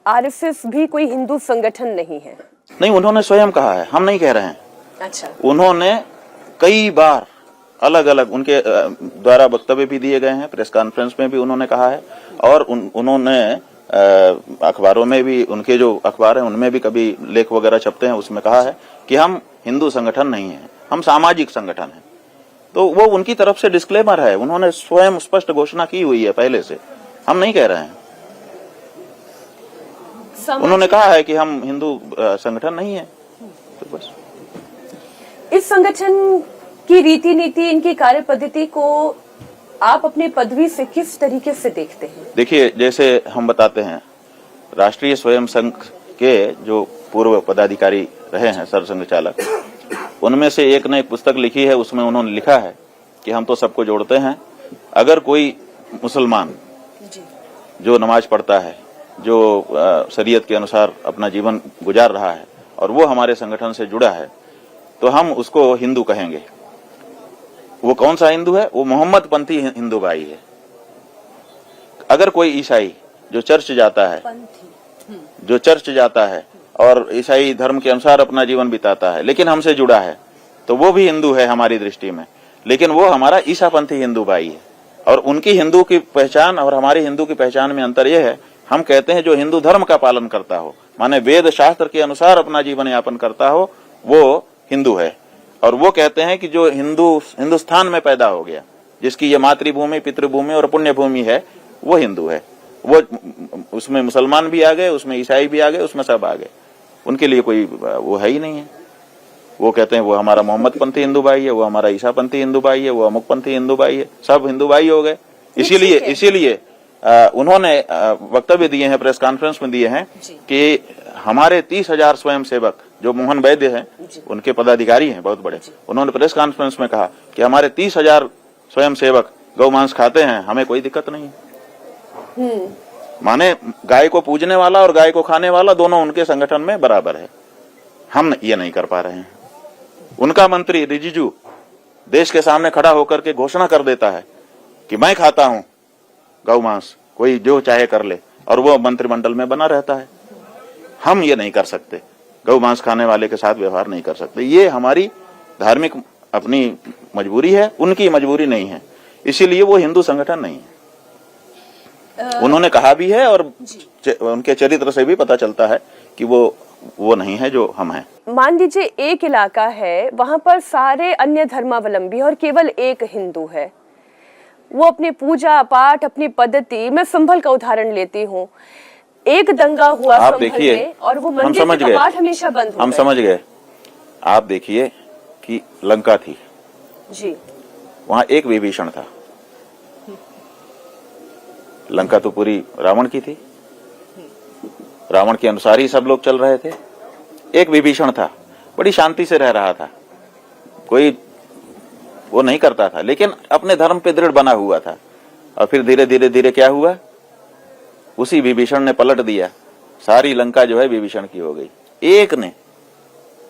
Speaker 1: आरएसएस भी कोई हिंदू संगठन नहीं है?
Speaker 2: नहीं, उन्होंने स्वयं कहा है, हम नहीं कह रहे हैं।
Speaker 1: अच्छा।
Speaker 2: उन्होंने कई बार अलग अलग उनके द्वारा वक्तव्य भी दिए गए हैं, प्रेस कॉन्फ्रेंस में भी उन्होंने कहा है, और उन्होंने अखबारों में भी, उनके जो अखबार हैं उनमें भी कभी लेख वगैरह छपते हैं, उसमें कहा है कि हम हिंदू संगठन नहीं है, हम सामाजिक संगठन है। तो वो उनकी तरफ से डिस्क्लेमर है, उन्होंने स्वयं स्पष्ट घोषणा की हुई है पहले से, हम नहीं कह रहे हैं। उन्होंने कहा है कि हम हिंदू संगठन नहीं है, तो बस।
Speaker 1: इस संगठन की रीति नीति, इनकी कार्य पद्धति को आप अपने पदवी से किस तरीके से देखते हैं? देखिए, जैसे हम बताते हैं,
Speaker 2: राष्ट्रीय स्वयं संघ के जो पूर्व पदाधिकारी रहे हैं, सरसंघ चालक, उनमें से एक ने एक पुस्तक लिखी है, उसमें उन्होंने लिखा है कि हम तो सबको जोड़ते हैं। अगर कोई मुसलमान जो नमाज पढ़ता है, जो शरीयत के अनुसार अपना जीवन गुजार रहा है, और वो हमारे संगठन से जुड़ा है, तो हम उसको हिंदू कहेंगे। वो कौन सा हिंदू है? वो मोहम्मद पंथी हिंदू भाई है। अगर कोई ईसाई जो चर्च जाता है, जो चर्च जाता है और ईसाई धर्म के अनुसार अपना जीवन बिताता है, लेकिन हमसे जुड़ा है, तो वो भी हिंदू है हमारी दृष्टि में। लेकिन वो हमारा ईसापंथी हिंदू भाई है। और उनकी हिंदू की पहचान और हमारी हिंदू की पहचान में अंतर यह है, हम कहते हैं जो हिंदू धर्म का पालन करता हो, माने वेद शास्त्र के अनुसार अपना जीवन यापन करता हो, वो हिंदू है। और वो कहते हैं कि जो हिंदुस्तान में पैदा हो गया, जिसकी ये मातृभूमि, पितृभूमि और पुण्य भूमि है, वो हिंदू है। वो उसमें मुसलमान भी आ गए, उसमें ईसाई भी आ गए, उसमें सब आ गए। उनके लिए कोई वो है ही नहीं है। वो कहते हैं वो हमारा मोहम्मद पंथी हिंदू भाई है, वो हमारा ईसा पंथी हिंदू भाई है, वो अमुक पंथी हिंदू भाई है, सब हिंदू भाई हो गए। इसीलिए उन्होंने वक्तव्य दिए हैं, प्रेस कॉन्फ्रेंस में दिए हैं कि हमारे 30,000 स्वयं सेवक, जो मोहन वैद्य हैं, उनके पदाधिकारी हैं बहुत बड़े, उन्होंने प्रेस कॉन्फ्रेंस में कहा कि हमारे 30,000 स्वयं सेवक गौ मांस खाते हैं, हमें कोई दिक्कत नहीं है। माने गाय को पूजने वाला और गाय को खाने वाला दोनों उनके संगठन में बराबर है। हम ये नहीं कर पा रहे हैं। उनका मंत्री रिजिजू देश के सामने खड़ा होकर के घोषणा कर देता है कि मैं खाता हूं गौ मांस, कोई जो चाहे कर ले, और वो मंत्रिमंडल में बना रहता है। हम ये नहीं कर सकते, गौ मांस खाने वाले के साथ व्यवहार नहीं कर सकते। ये हमारी धार्मिक अपनी मजबूरी है, उनकी मजबूरी नहीं है। इसीलिए वो हिंदू संगठन नहीं है। उन्होंने कहा भी है, और उनके चरित्र से भी पता चलता है कि वो नहीं है जो हम हैं।
Speaker 1: मान लीजिए एक इलाका है, वहां पर सारे अन्य धर्मावलंबी और केवल एक हिंदू है। वो अपनी पूजा पाठ, अपनी पद्धति, मैं संभल का उदाहरण लेती हूँ, एक दंगा हुआ
Speaker 2: आप देखिए,
Speaker 1: और वो मंदिर के कपाट हमेशा बंद हो गए।
Speaker 2: हम समझ गए। आप देखिए कि लंका थी
Speaker 1: जी,
Speaker 2: वहां एक विभीषण था। लंका तो पूरी रावण की थी, रावण के अनुसार ही सब लोग चल रहे थे। एक विभीषण था, बड़ी शांति से रह रहा था, कोई वो नहीं करता था, लेकिन अपने धर्म पे दृढ़ बना हुआ था। और फिर धीरे धीरे धीरे क्या हुआ, उसी विभीषण ने पलट दिया, सारी लंका जो है विभीषण की हो गई, एक ने।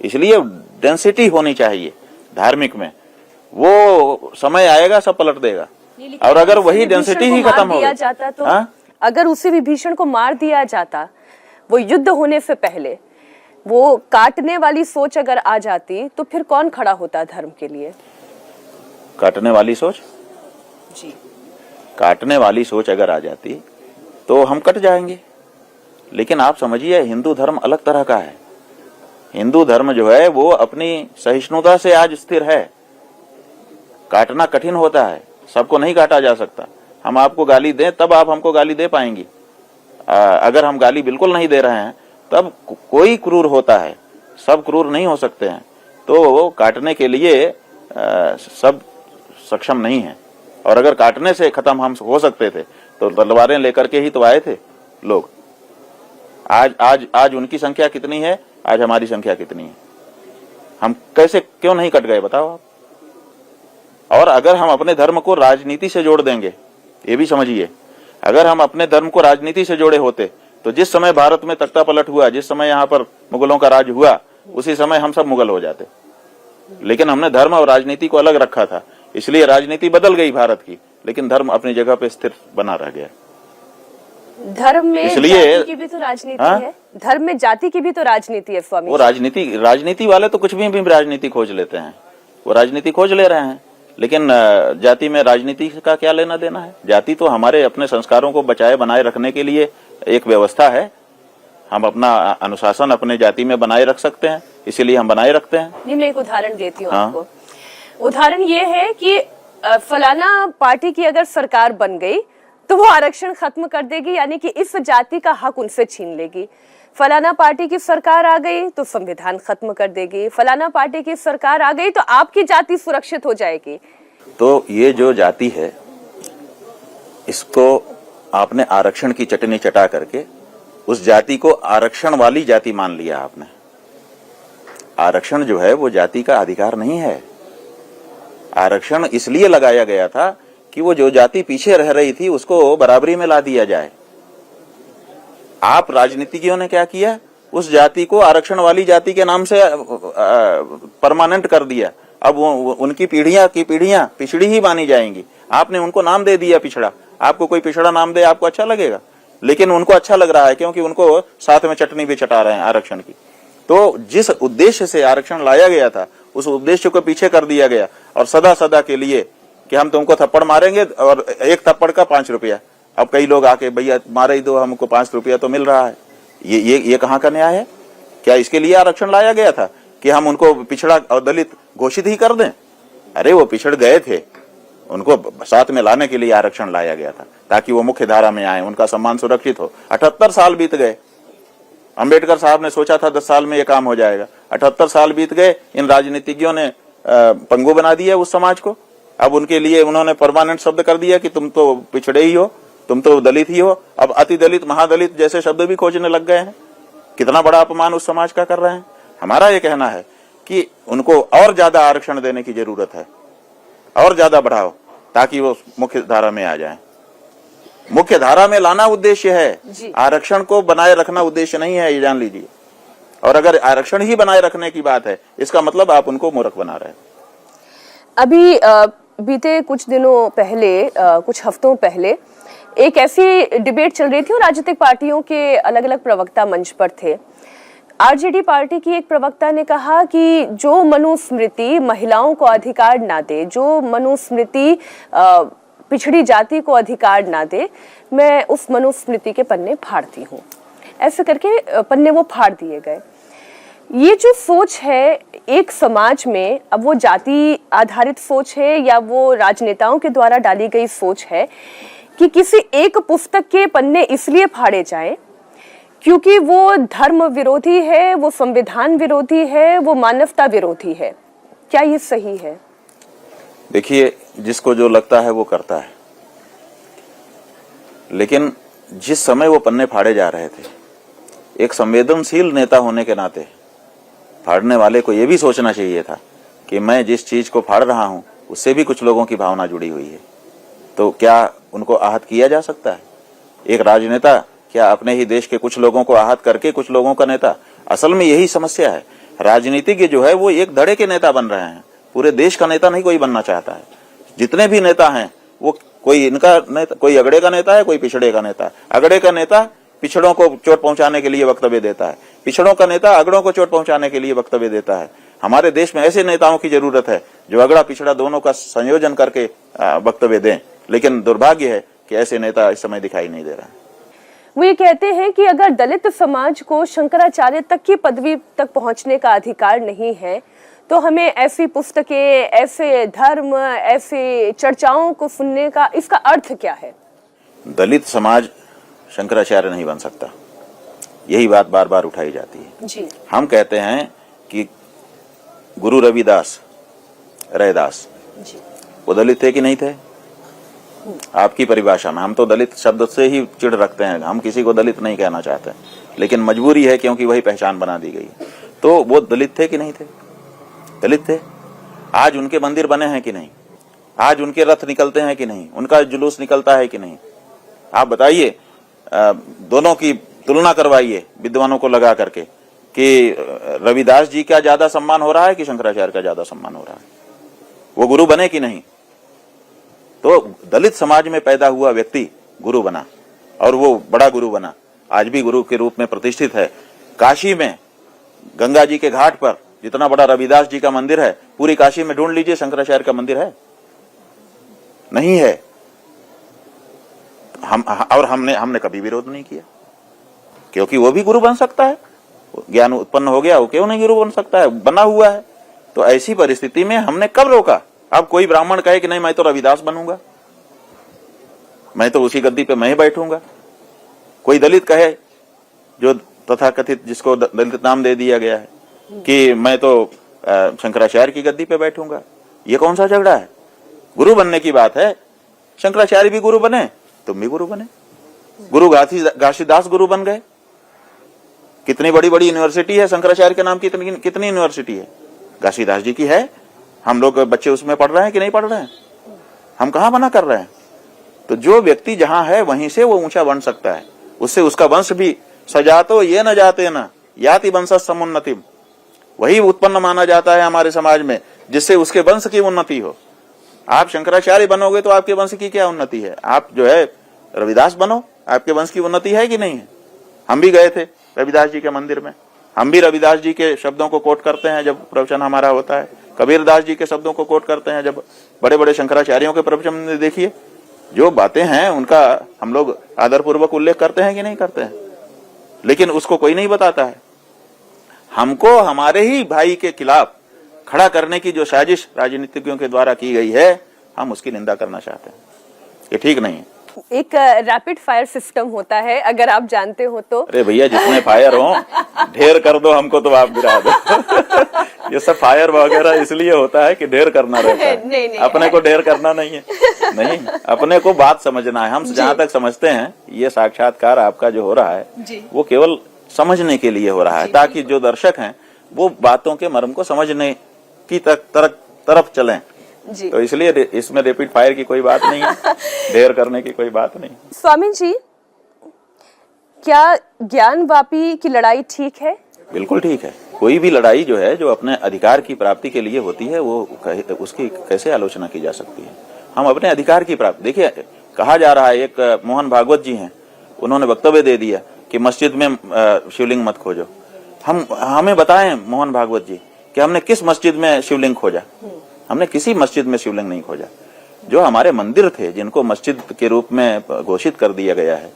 Speaker 2: इसलिए डेंसिटी होनी चाहिए धार्मिक में, वो समय आएगा सब पलट देगा। और अगर वही डेंसिटी ही खत्म हो गई
Speaker 1: जाता तो अगर उसी विभीषण को मार दिया जाता, वो युद्ध होने से पहले वो काटने वाली सोच अगर आ जाती तो फिर कौन खड़ा होता धर्म के लिए?
Speaker 2: काटने वाली सोच
Speaker 1: जी,
Speaker 2: काटने वाली सोच अगर आ जाती तो हम कट जाएंगे। लेकिन आप समझिए, हिंदू धर्म अलग तरह का है। हिंदू धर्म जो है वो अपनी सहिष्णुता से आज स्थिर है। काटना कठिन होता है, सबको नहीं काटा जा सकता। हम आपको गाली दें तब आप हमको गाली दे पाएंगी। अगर हम गाली बिल्कुल नहीं दे रहे हैं तब कोई क्रूर होता है, सब क्रूर नहीं हो सकते हैं। तो काटने के लिए सब सक्षम नहीं है। और अगर काटने से खत्म हम हो सकते थे तो तलवारें लेकर के ही तो आए थे लोग। आज उनकी संख्या कितनी है, आज हमारी संख्या कितनी है? हम कैसे क्यों नहीं कट गए बताओ आप? और अगर हम अपने धर्म को राजनीति से जोड़ देंगे, ये भी समझिए, अगर हम अपने धर्म को राजनीति से जोड़े होते तो जिस समय भारत में तख्ता पलट हुआ, जिस समय यहाँ पर मुगलों का राज हुआ, उसी समय हम सब मुगल हो जाते। लेकिन हमने धर्म और राजनीति को अलग रखा था, इसलिए राजनीति बदल गई भारत की, लेकिन धर्म अपनी जगह पे स्थिर बना रह गया।
Speaker 1: धर्म में
Speaker 2: इसलिए
Speaker 1: जाति की भी तो राजनीति है, धर्म में जाति की भी तो राजनीति है स्वामी।
Speaker 2: वो राजनीति वाले तो कुछ भी राजनीति खोज लेते हैं, वो राजनीति खोज ले रहे हैं। लेकिन जाति में राजनीति का क्या लेना देना है? जाति तो हमारे अपने संस्कारों को बचाए बनाए रखने के लिए एक व्यवस्था है। हम अपना अनुशासन अपने जाति में बनाए रख सकते हैं, इसीलिए हम बनाए रखते हैं।
Speaker 1: नहीं, मैं एक उदाहरण देती हूँ आपको। उदाहरण ये है कि फलाना पार्टी की अगर सरकार बन गई तो वो आरक्षण खत्म कर देगी, यानी कि इस जाति का हक उनसे छीन लेगी। फलाना पार्टी की सरकार आ गई तो संविधान खत्म कर देगी। फलाना पार्टी की सरकार आ गई तो आपकी जाति सुरक्षित हो जाएगी।
Speaker 2: तो ये जो जाति है, इसको आपने आरक्षण की चटनी चटा करके उस जाति को आरक्षण वाली जाति मान लिया आपने। आरक्षण जो है वो जाति का अधिकार नहीं है। आरक्षण इसलिए लगाया गया था कि वो जो जाति पीछे रह रही थी उसको बराबरी में ला दिया जाए। आप राजनीतिज्ञों ने क्या किया, उस जाति को आरक्षण वाली जाति के नाम से परमानेंट कर दिया। अब उनकी पीढ़ियां की पीढ़ियां पिछड़ी ही मानी जाएंगी। आपने उनको नाम दे दिया पिछड़ा। आपको कोई पिछड़ा नाम दे, आपको अच्छा लगेगा? लेकिन उनको अच्छा लग रहा है क्योंकि उनको साथ में चटनी भी चटा रहे हैं आरक्षण की। तो जिस उद्देश्य से आरक्षण लाया गया था उस उद्देश्य को पीछे कर दिया गया, और सदा सदा के लिए कि हम तुमको थप्पड़ मारेंगे और एक थप्पड़ का 5 रुपया। अब कई लोग आके भैया मारे ही दो, हमको 5 रुपया तो मिल रहा है। ये कहाँ का न्याय है? क्या इसके लिए आरक्षण लाया गया था कि हम उनको पिछड़ा और दलित घोषित ही कर दें? अरे वो पिछड़ गए थे, उनको साथ में लाने के लिए आरक्षण लाया गया था ताकि वो मुख्य धारा में आए, उनका सम्मान सुरक्षित हो। 78 साल बीत गए। अंबेडकर साहब ने सोचा था 10 साल में ये काम हो जाएगा। 78 साल बीत गए। इन राजनीतिज्ञों ने पंगु बना दिया उस समाज को। अब उनके लिए उन्होंने परमानेंट शब्द कर दिया कि तुम तो पिछड़े ही हो, तुम तो दलित ही हो। अब अति दलित, महादलित जैसे शब्द भी खोजने लग गए हैं। कितना बड़ा अपमान उस समाज का कर रहे हैं। हमारा ये कहना है कि उनको और ज्यादा आरक्षण देने की जरूरत है, और ज्यादा बढ़ाओ ताकि वो मुख्य धारा में आ जाए। मुख्य धारा में लाना उद्देश्य है, आरक्षण को बनाए रखना उद्देश्य नहीं है, ये जान लीजिए। और अगर आरक्षण ही बनाए रखने की बात है, इसका मतलब आप उनको मूर्ख बना रहे हैं।
Speaker 1: अभी बीते कुछ दिनों पहले, कुछ हफ्तों पहले एक ऐसी डिबेट चल रही थी और राजनीतिक पार्टियों के अलग अलग प्रवक्ता मंच पर थे। आरजेडी पार्टी की एक प्रवक्ता ने कहा कि जो मनुस्मृति महिलाओं को अधिकार ना दे, जो मनुस्मृति पिछड़ी जाति को अधिकार ना दे, मैं उस मनुस्मृति के पन्ने फाड़ती हूँ। ऐसे करके पन्ने वो फाड़ दिए गए। ये जो सोच है एक समाज में, अब वो जाति आधारित सोच है या वो राजनेताओं के द्वारा डाली गई सोच है कि किसी एक पुस्तक के पन्ने इसलिए फाड़े जाएं क्योंकि वो धर्म विरोधी है, वो संविधान विरोधी है, वो मानवता विरोधी है। क्या ये सही है?
Speaker 2: देखिए, जिसको जो लगता है वो करता है। लेकिन जिस समय वो पन्ने फाड़े जा रहे थे, एक संवेदनशील नेता होने के नाते फाड़ने वाले को यह भी सोचना चाहिए था कि मैं जिस चीज को फाड़ रहा हूं उससे भी कुछ लोगों की भावना जुड़ी हुई है। तो क्या उनको आहत किया जा सकता है? एक राजनेता क्या अपने ही देश के कुछ लोगों को आहत करके कुछ लोगों का नेता? असल में यही समस्या है राजनीतिज्ञ जो है वो एक धड़े के नेता बन रहे हैं, पूरे देश का नेता नहीं कोई बनना चाहता है। जितने भी नेता हैं वो कोई इनका नेता, कोई अगड़े का नेता है, कोई पिछड़े का नेता है। अगड़े का नेता पिछड़ों को चोट पहुंचाने के लिए वक्तव्य देता है, पिछड़ों का नेता अगड़ों को चोट पहुंचाने के लिए वक्तव्य देता है। हमारे देश में ऐसे नेताओं की जरूरत है जो अगड़ा पिछड़ा दोनों का संयोजन करके वक्तव्य दें, लेकिन दुर्भाग्य है कि ऐसे नेता इस समय दिखाई नहीं दे रहे हैं।
Speaker 1: वो ये कहते हैं कि अगर दलित समाज को शंकराचार्य तक की पदवी तक पहुंचने का अधिकार नहीं है तो हमें ऐसी पुस्तकें, ऐसे धर्म, ऐसे चर्चाओं को सुनने का इसका अर्थ क्या है?
Speaker 2: दलित समाज शंकराचार्य नहीं बन सकता, यही बात बार बार उठाई जाती है
Speaker 1: जी।
Speaker 2: हम कहते हैं कि गुरु रविदास, रैदास
Speaker 1: जी।
Speaker 2: वो दलित थे कि नहीं थे? आपकी परिभाषा में हम तो दलित शब्द से ही चिढ़ रखते हैं, हम किसी को दलित नहीं कहना चाहते, लेकिन मजबूरी है क्योंकि वही पहचान बना दी गई। तो वो दलित थे कि नहीं थे? दलित थे। आज उनके मंदिर बने हैं कि नहीं? आज उनके रथ निकलते हैं कि नहीं? उनका जुलूस निकलता है कि नहीं? आप बताइए, दोनों की तुलना करवाइए विद्वानों को लगा करके कि रविदास जी का ज्यादा सम्मान हो रहा है कि शंकराचार्य का ज्यादा सम्मान हो रहा है? वो गुरु बने कि नहीं? तो दलित समाज में पैदा हुआ व्यक्ति गुरु बना और वो बड़ा गुरु बना, आज भी गुरु के रूप में प्रतिष्ठित है। काशी में गंगा जी के घाट पर जितना बड़ा रविदास जी का मंदिर है, पूरी काशी में ढूंढ लीजिए शंकराचार्य का मंदिर है? नहीं है। हमने कभी विरोध नहीं किया, क्योंकि वो भी गुरु बन सकता है, ज्ञान उत्पन्न हो गया, वो क्यों नहीं गुरु बन सकता है? बना हुआ है। तो ऐसी परिस्थिति में हमने कब रोका? अब कोई ब्राह्मण कहे कि नहीं मैं तो रविदास बनूंगा, मैं तो उसी गद्दी पे मैं ही बैठूंगा। कोई दलित कहे, जो तथाकथित जिसको दलित नाम दे दिया गया है, कि मैं तो शंकराचार्य की गद्दी पे बैठूंगा। ये कौन सा झगड़ा है? गुरु बनने की बात है। शंकराचार्य भी गुरु बने, तुम भी गुरु बने। गुरु घासीदास गुरु बन गए। कितनी बड़ी बड़ी यूनिवर्सिटी है शंकराचार्य के नाम की, कितनी यूनिवर्सिटी है? घासीदास जी की है। हम लोग बच्चे उसमें पढ़ रहे हैं कि नहीं पढ़ रहे हैं? हम कहाँ मना कर रहे हैं? तो जो व्यक्ति जहां है वहीं से वो ऊंचा बन सकता है, उससे उसका वंश भी सजातो ये न जाते न याति वंश समुन्नति, वही उत्पन्न माना जाता है हमारे समाज में जिससे उसके वंश की उन्नति हो। आप शंकराचार्य बनोगे तो आपके वंश की क्या उन्नति है? आप जो है रविदास बनो, आपके वंश की उन्नति है कि नहीं है? हम भी गए थे रविदास जी के मंदिर में, हम भी रविदास जी के शब्दों को कोट करते हैं जब प्रवचन हमारा होता है, कबीरदास जी के शब्दों को कोट करते हैं जब बड़े बड़े शंकराचार्यों के प्रवचन में। देखिए जो बातें हैं उनका हम लोग आदरपूर्वक उल्लेख करते हैं कि नहीं करते हैं, लेकिन उसको कोई नहीं बताता है। हमको हमारे ही भाई के खिलाफ खड़ा करने की जो साजिश राजनीतिज्ञों के द्वारा की गई है, हम उसकी निंदा करना चाहते हैं। ये ठीक नहीं है।
Speaker 1: एक रैपिड फायर सिस्टम होता है, अगर आप जानते हो तो।
Speaker 2: अरे भैया जितने फायर हो ढेर कर दो, हमको तो आप गिरा दो। ये सब फायर वगैरह इसलिए होता है कि ढेर करना रहता है।
Speaker 1: नहीं,
Speaker 2: अपने को ढेर करना नहीं है। नहीं, अपने को बात समझना है। हम जहाँ तक समझते हैं ये साक्षात्कार आपका जो हो रहा है वो केवल समझने के लिए हो रहा है, ताकि जो दर्शक हैं वो बातों के मर्म को समझने की तरफ चलें। तो इसलिए इसमें रैपिड फायर की कोई बात नहीं है, ढेर करने की कोई बात नहीं।
Speaker 1: स्वामी जी, क्या ज्ञानवापी की लड़ाई ठीक है?
Speaker 2: बिल्कुल ठीक है। कोई भी लड़ाई जो है, जो अपने अधिकार की प्राप्ति के लिए होती है, वो उसकी कैसे आलोचना की जा सकती है? हम अपने अधिकार की प्राप्ति, देखिए कहा जा रहा है, एक मोहन भागवत जी हैं, उन्होंने वक्तव्य दे दिया कि मस्जिद में शिवलिंग मत खोजो। हमें बताएं मोहन भागवत जी कि हमने किस मस्जिद में शिवलिंग खोजा? हमने किसी मस्जिद में शिवलिंग नहीं खोजा। जो हमारे मंदिर थे, जिनको मस्जिद के रूप में घोषित कर दिया गया है,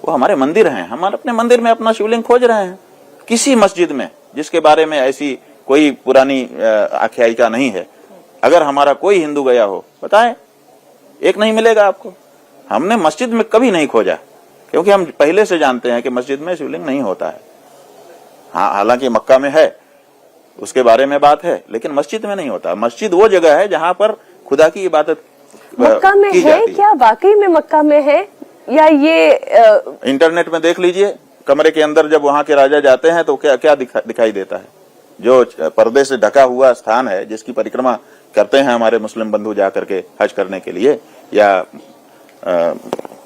Speaker 2: वो हमारे मंदिर हैं। हम अपने मंदिर में अपना शिवलिंग खोज रहे हैं। किसी मस्जिद में जिसके बारे में ऐसी कोई पुरानी आख्यायिका नहीं है, अगर हमारा कोई हिंदू गया हो बताएं, एक नहीं मिलेगा आपको। हमने मस्जिद में कभी नहीं खोजा, क्योंकि हम पहले से जानते हैं कि मस्जिद में शिवलिंग नहीं होता है। हाँ, हालांकि मक्का में है, उसके बारे में बात है, लेकिन मस्जिद में नहीं होता। मस्जिद वो जगह है जहाँ पर खुदा की इबादत
Speaker 1: मक्का में है। क्या वाकई में मक्का में है, या ये
Speaker 2: इंटरनेट में देख लीजिए। कमरे के अंदर जब वहाँ के राजा जाते हैं तो क्या क्या दिखाई देता है? जो पर्दे से ढका हुआ स्थान है, जिसकी परिक्रमा करते हैं हमारे मुस्लिम बंधु जा करके हज करने के लिए, या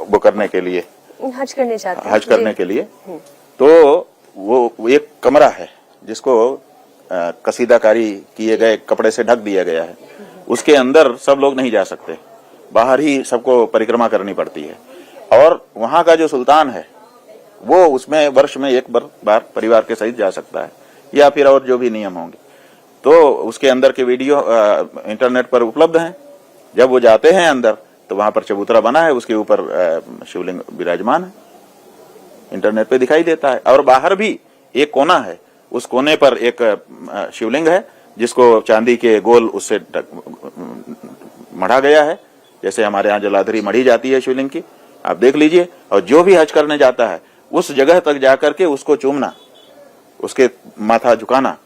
Speaker 2: वो करने के लिए,
Speaker 1: हज करने जाते हैं,
Speaker 2: हज करने के लिए, तो वो एक कमरा है जिसको कसीदाकारी किए गए कपड़े से ढक दिया गया है। उसके अंदर सब लोग नहीं जा सकते, बाहर ही सबको परिक्रमा करनी पड़ती है। और वहां का जो सुल्तान है वो उसमें वर्ष में एक बार परिवार के सहित जा सकता है, या फिर और जो भी नियम होंगे। तो उसके अंदर के वीडियो इंटरनेट पर उपलब्ध हैं। जब वो जाते हैं अंदर तो वहां पर चबूतरा बना है, उसके ऊपर शिवलिंग विराजमान है, इंटरनेट पे दिखाई देता है। और बाहर भी एक कोना है, उस कोने पर एक शिवलिंग है जिसको चांदी के गोल उससे मढ़ा गया है, जैसे हमारे यहाँ जलाधरी मढ़ी जाती है शिवलिंग की, आप देख लीजिए। और जो भी हज करने जाता है उस जगह तक जाकर के उसको चूमना, उसके माथा झुकाना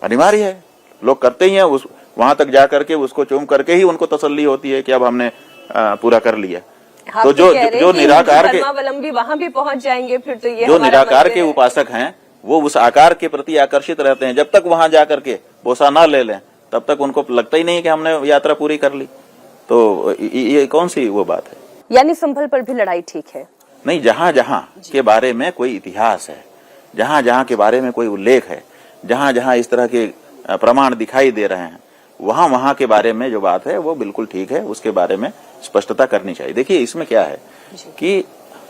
Speaker 2: अनिवार्य है, लोग करते ही हैं। उस वहां तक जाकर के उसको चूम करके ही उनको तसल्ली होती है कि अब हमने पूरा कर लिया। तो जो निराकार के
Speaker 1: धर्मावलंबी वहां भी पहुंच जाएंगे, फिर तो ये
Speaker 2: जो निराकार के उपासक हैं वो उस आकार के प्रति आकर्षित रहते हैं। जब तक वहां जाकर के बोसा ना ले लें तब तक उनको लगता ही नहीं कि हमने यात्रा पूरी कर ली। तो ये कौन सी वो बात है?
Speaker 1: यानी संभल पर भी लड़ाई ठीक है? नहीं,
Speaker 2: जहां जहां के बारे में कोई इतिहास है, जहां जहां के बारे में कोई उल्लेख है, जहां जहां इस तरह के प्रमाण दिखाई दे रहे हैं, वहां वहां के बारे में जो बात है वो बिल्कुल ठीक है, उसके बारे में स्पष्टता करनी चाहिए। देखिए इसमें क्या है कि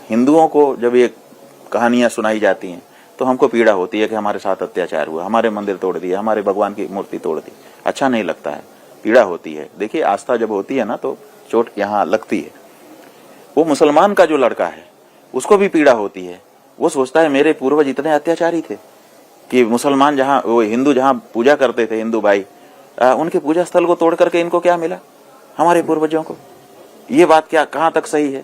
Speaker 2: हिंदुओं को जब ये कहानियां सुनाई जाती हैं तो हमको पीड़ा होती है कि हमारे साथ अत्याचार हुआ, हमारे मंदिर तोड़ दिए, हमारे भगवान की मूर्ति तोड़ दी। अच्छा नहीं लगता है, पीड़ा होती है। देखिए आस्था जब होती है ना तो चोट यहाँ लगती है। वो मुसलमान का जो लड़का है उसको भी पीड़ा होती है। वो सोचता है मेरे पूर्वज इतने अत्याचारी थे कि मुसलमान जहाँ, वो हिंदू जहाँ पूजा करते थे, हिंदू भाई, उनके पूजा स्थल को तोड़ करके इनको क्या मिला, हमारे पूर्वजों को। ये बात क्या कहाँ तक सही है?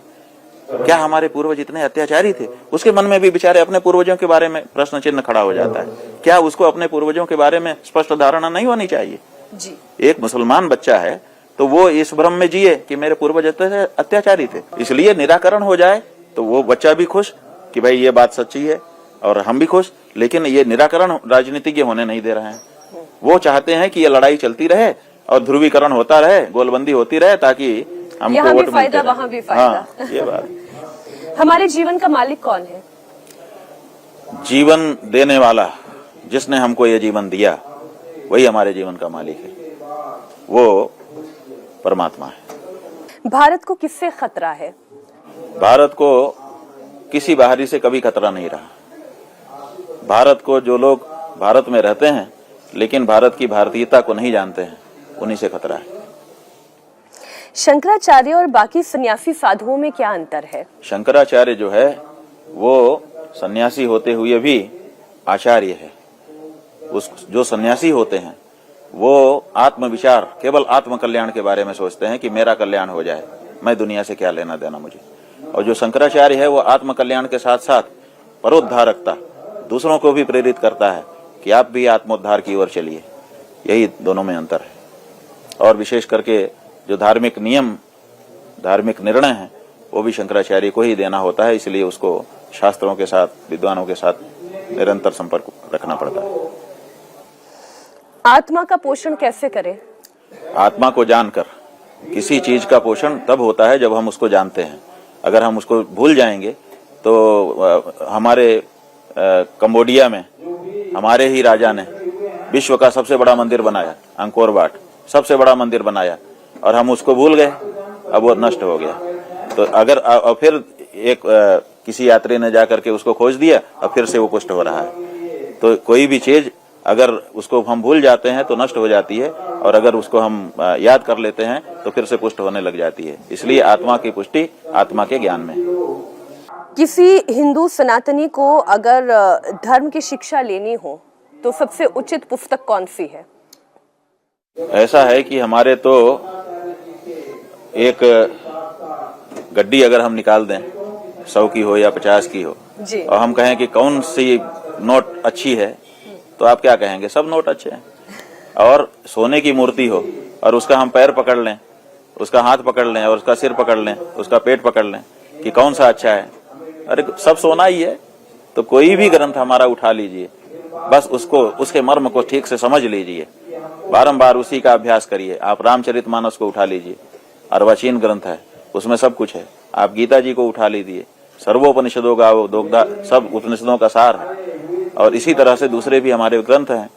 Speaker 2: क्या हमारे पूर्वज इतने अत्याचारी थे? उसके मन में भी बेचारे अपने पूर्वजों के बारे में प्रश्न चिन्ह खड़ा हो जाता है। क्या उसको अपने पूर्वजों के बारे में स्पष्ट धारणा नहीं होनी चाहिए जी? एक मुसलमान बच्चा है तो वो इस भ्रम में जिए कि मेरे पूर्वज अत्याचारी थे, इसलिए निराकरण हो जाए तो वो बच्चा भी खुश कि भाई ये बात सच्ची है और हम भी खुश। लेकिन ये निराकरण राजनीतिज्ञ होने नहीं दे रहे हैं। वो चाहते हैं कि ये लड़ाई चलती रहे और ध्रुवीकरण होता रहे, गोलबंदी होती रहे, ताकि हमको वोट मिलते रहे।
Speaker 1: वहां भी फायदा।
Speaker 2: हाँ, ये बात।
Speaker 1: हमारे जीवन का मालिक कौन है?
Speaker 2: जीवन देने वाला, जिसने हमको ये जीवन दिया वही हमारे जीवन का मालिक है, वो परमात्मा है।
Speaker 1: भारत को किससे खतरा है?
Speaker 2: भारत को किसी बाहरी से कभी खतरा नहीं रहा। भारत को जो लोग भारत में रहते हैं लेकिन भारत की भारतीयता को नहीं जानते हैं, उन्हीं से खतरा है।
Speaker 1: शंकराचार्य और बाकी सन्यासी साधुओं में क्या अंतर है?
Speaker 2: शंकराचार्य जो है वो सन्यासी होते हुए भी आचार्य है। उस जो सन्यासी होते हैं वो आत्मविचार, केवल आत्म कल्याण के बारे में सोचते हैं कि मेरा कल्याण हो जाए, मैं दुनिया से क्या लेना देना मुझे। और जो शंकराचार्य है वो आत्म कल्याण के साथ साथ परोद्धारकता, दूसरों को भी प्रेरित करता है कि आप भी आत्मोद्धार की ओर चलिए। यही दोनों में अंतर है। और विशेष करके जो धार्मिक नियम, धार्मिक निर्णय है वो भी शंकराचार्य को ही देना होता है, इसलिए उसको शास्त्रों के साथ, विद्वानों के साथ निरंतर संपर्क रखना पड़ता है।
Speaker 1: आत्मा का पोषण कैसे करें?
Speaker 2: आत्मा को जानकर। किसी चीज का पोषण तब होता है जब हम उसको जानते हैं। अगर हम उसको भूल जाएंगे तो हमारे कंबोडिया में हमारे ही राजा ने विश्व का सबसे बड़ा मंदिर बनाया, अंकोर वाट, सबसे बड़ा मंदिर बनाया, और हम उसको भूल गए, अब वो नष्ट हो गया। तो अगर फिर एक किसी यात्री ने जाकर के उसको खोज दिया, अब फिर से वो पुष्ट हो रहा है। तो कोई भी चीज अगर उसको हम भूल जाते हैं तो नष्ट हो जाती है, और अगर उसको हम याद कर लेते हैं तो फिर से पुष्ट होने लग जाती है। इसलिए आत्मा की पुष्टि आत्मा के ज्ञान में।
Speaker 1: किसी हिंदू सनातनी को अगर धर्म की शिक्षा लेनी हो तो सबसे उचित पुस्तक कौन सी है?
Speaker 2: ऐसा है कि हमारे तो एक गड्डी अगर हम निकाल दें, 100 की हो या 50 की हो
Speaker 1: जी,
Speaker 2: और हम कहें कि कौन सी नोट अच्छी है, तो आप क्या कहेंगे? सब नोट अच्छे हैं। और सोने की मूर्ति हो और उसका हम पैर पकड़ लें, उसका हाथ पकड़ लें और उसका सिर पकड़ लें, उसका पेट पकड़ लें कि कौन सा अच्छा है, अरे सब सोना ही है। तो कोई भी ग्रंथ हमारा उठा लीजिए, बस उसको, उसके मर्म को ठीक से समझ लीजिए, बारंबार उसी का अभ्यास करिए। आप रामचरितमानस को उठा लीजिए, अर्वाचीन ग्रंथ है, उसमें सब कुछ है। आप गीता जी को उठा लीजिए, सर्वोपनिषदों का वो दोगदा, सब उपनिषदों का सार है। और इसी तरह से दूसरे भी हमारे ग्रंथ हैं,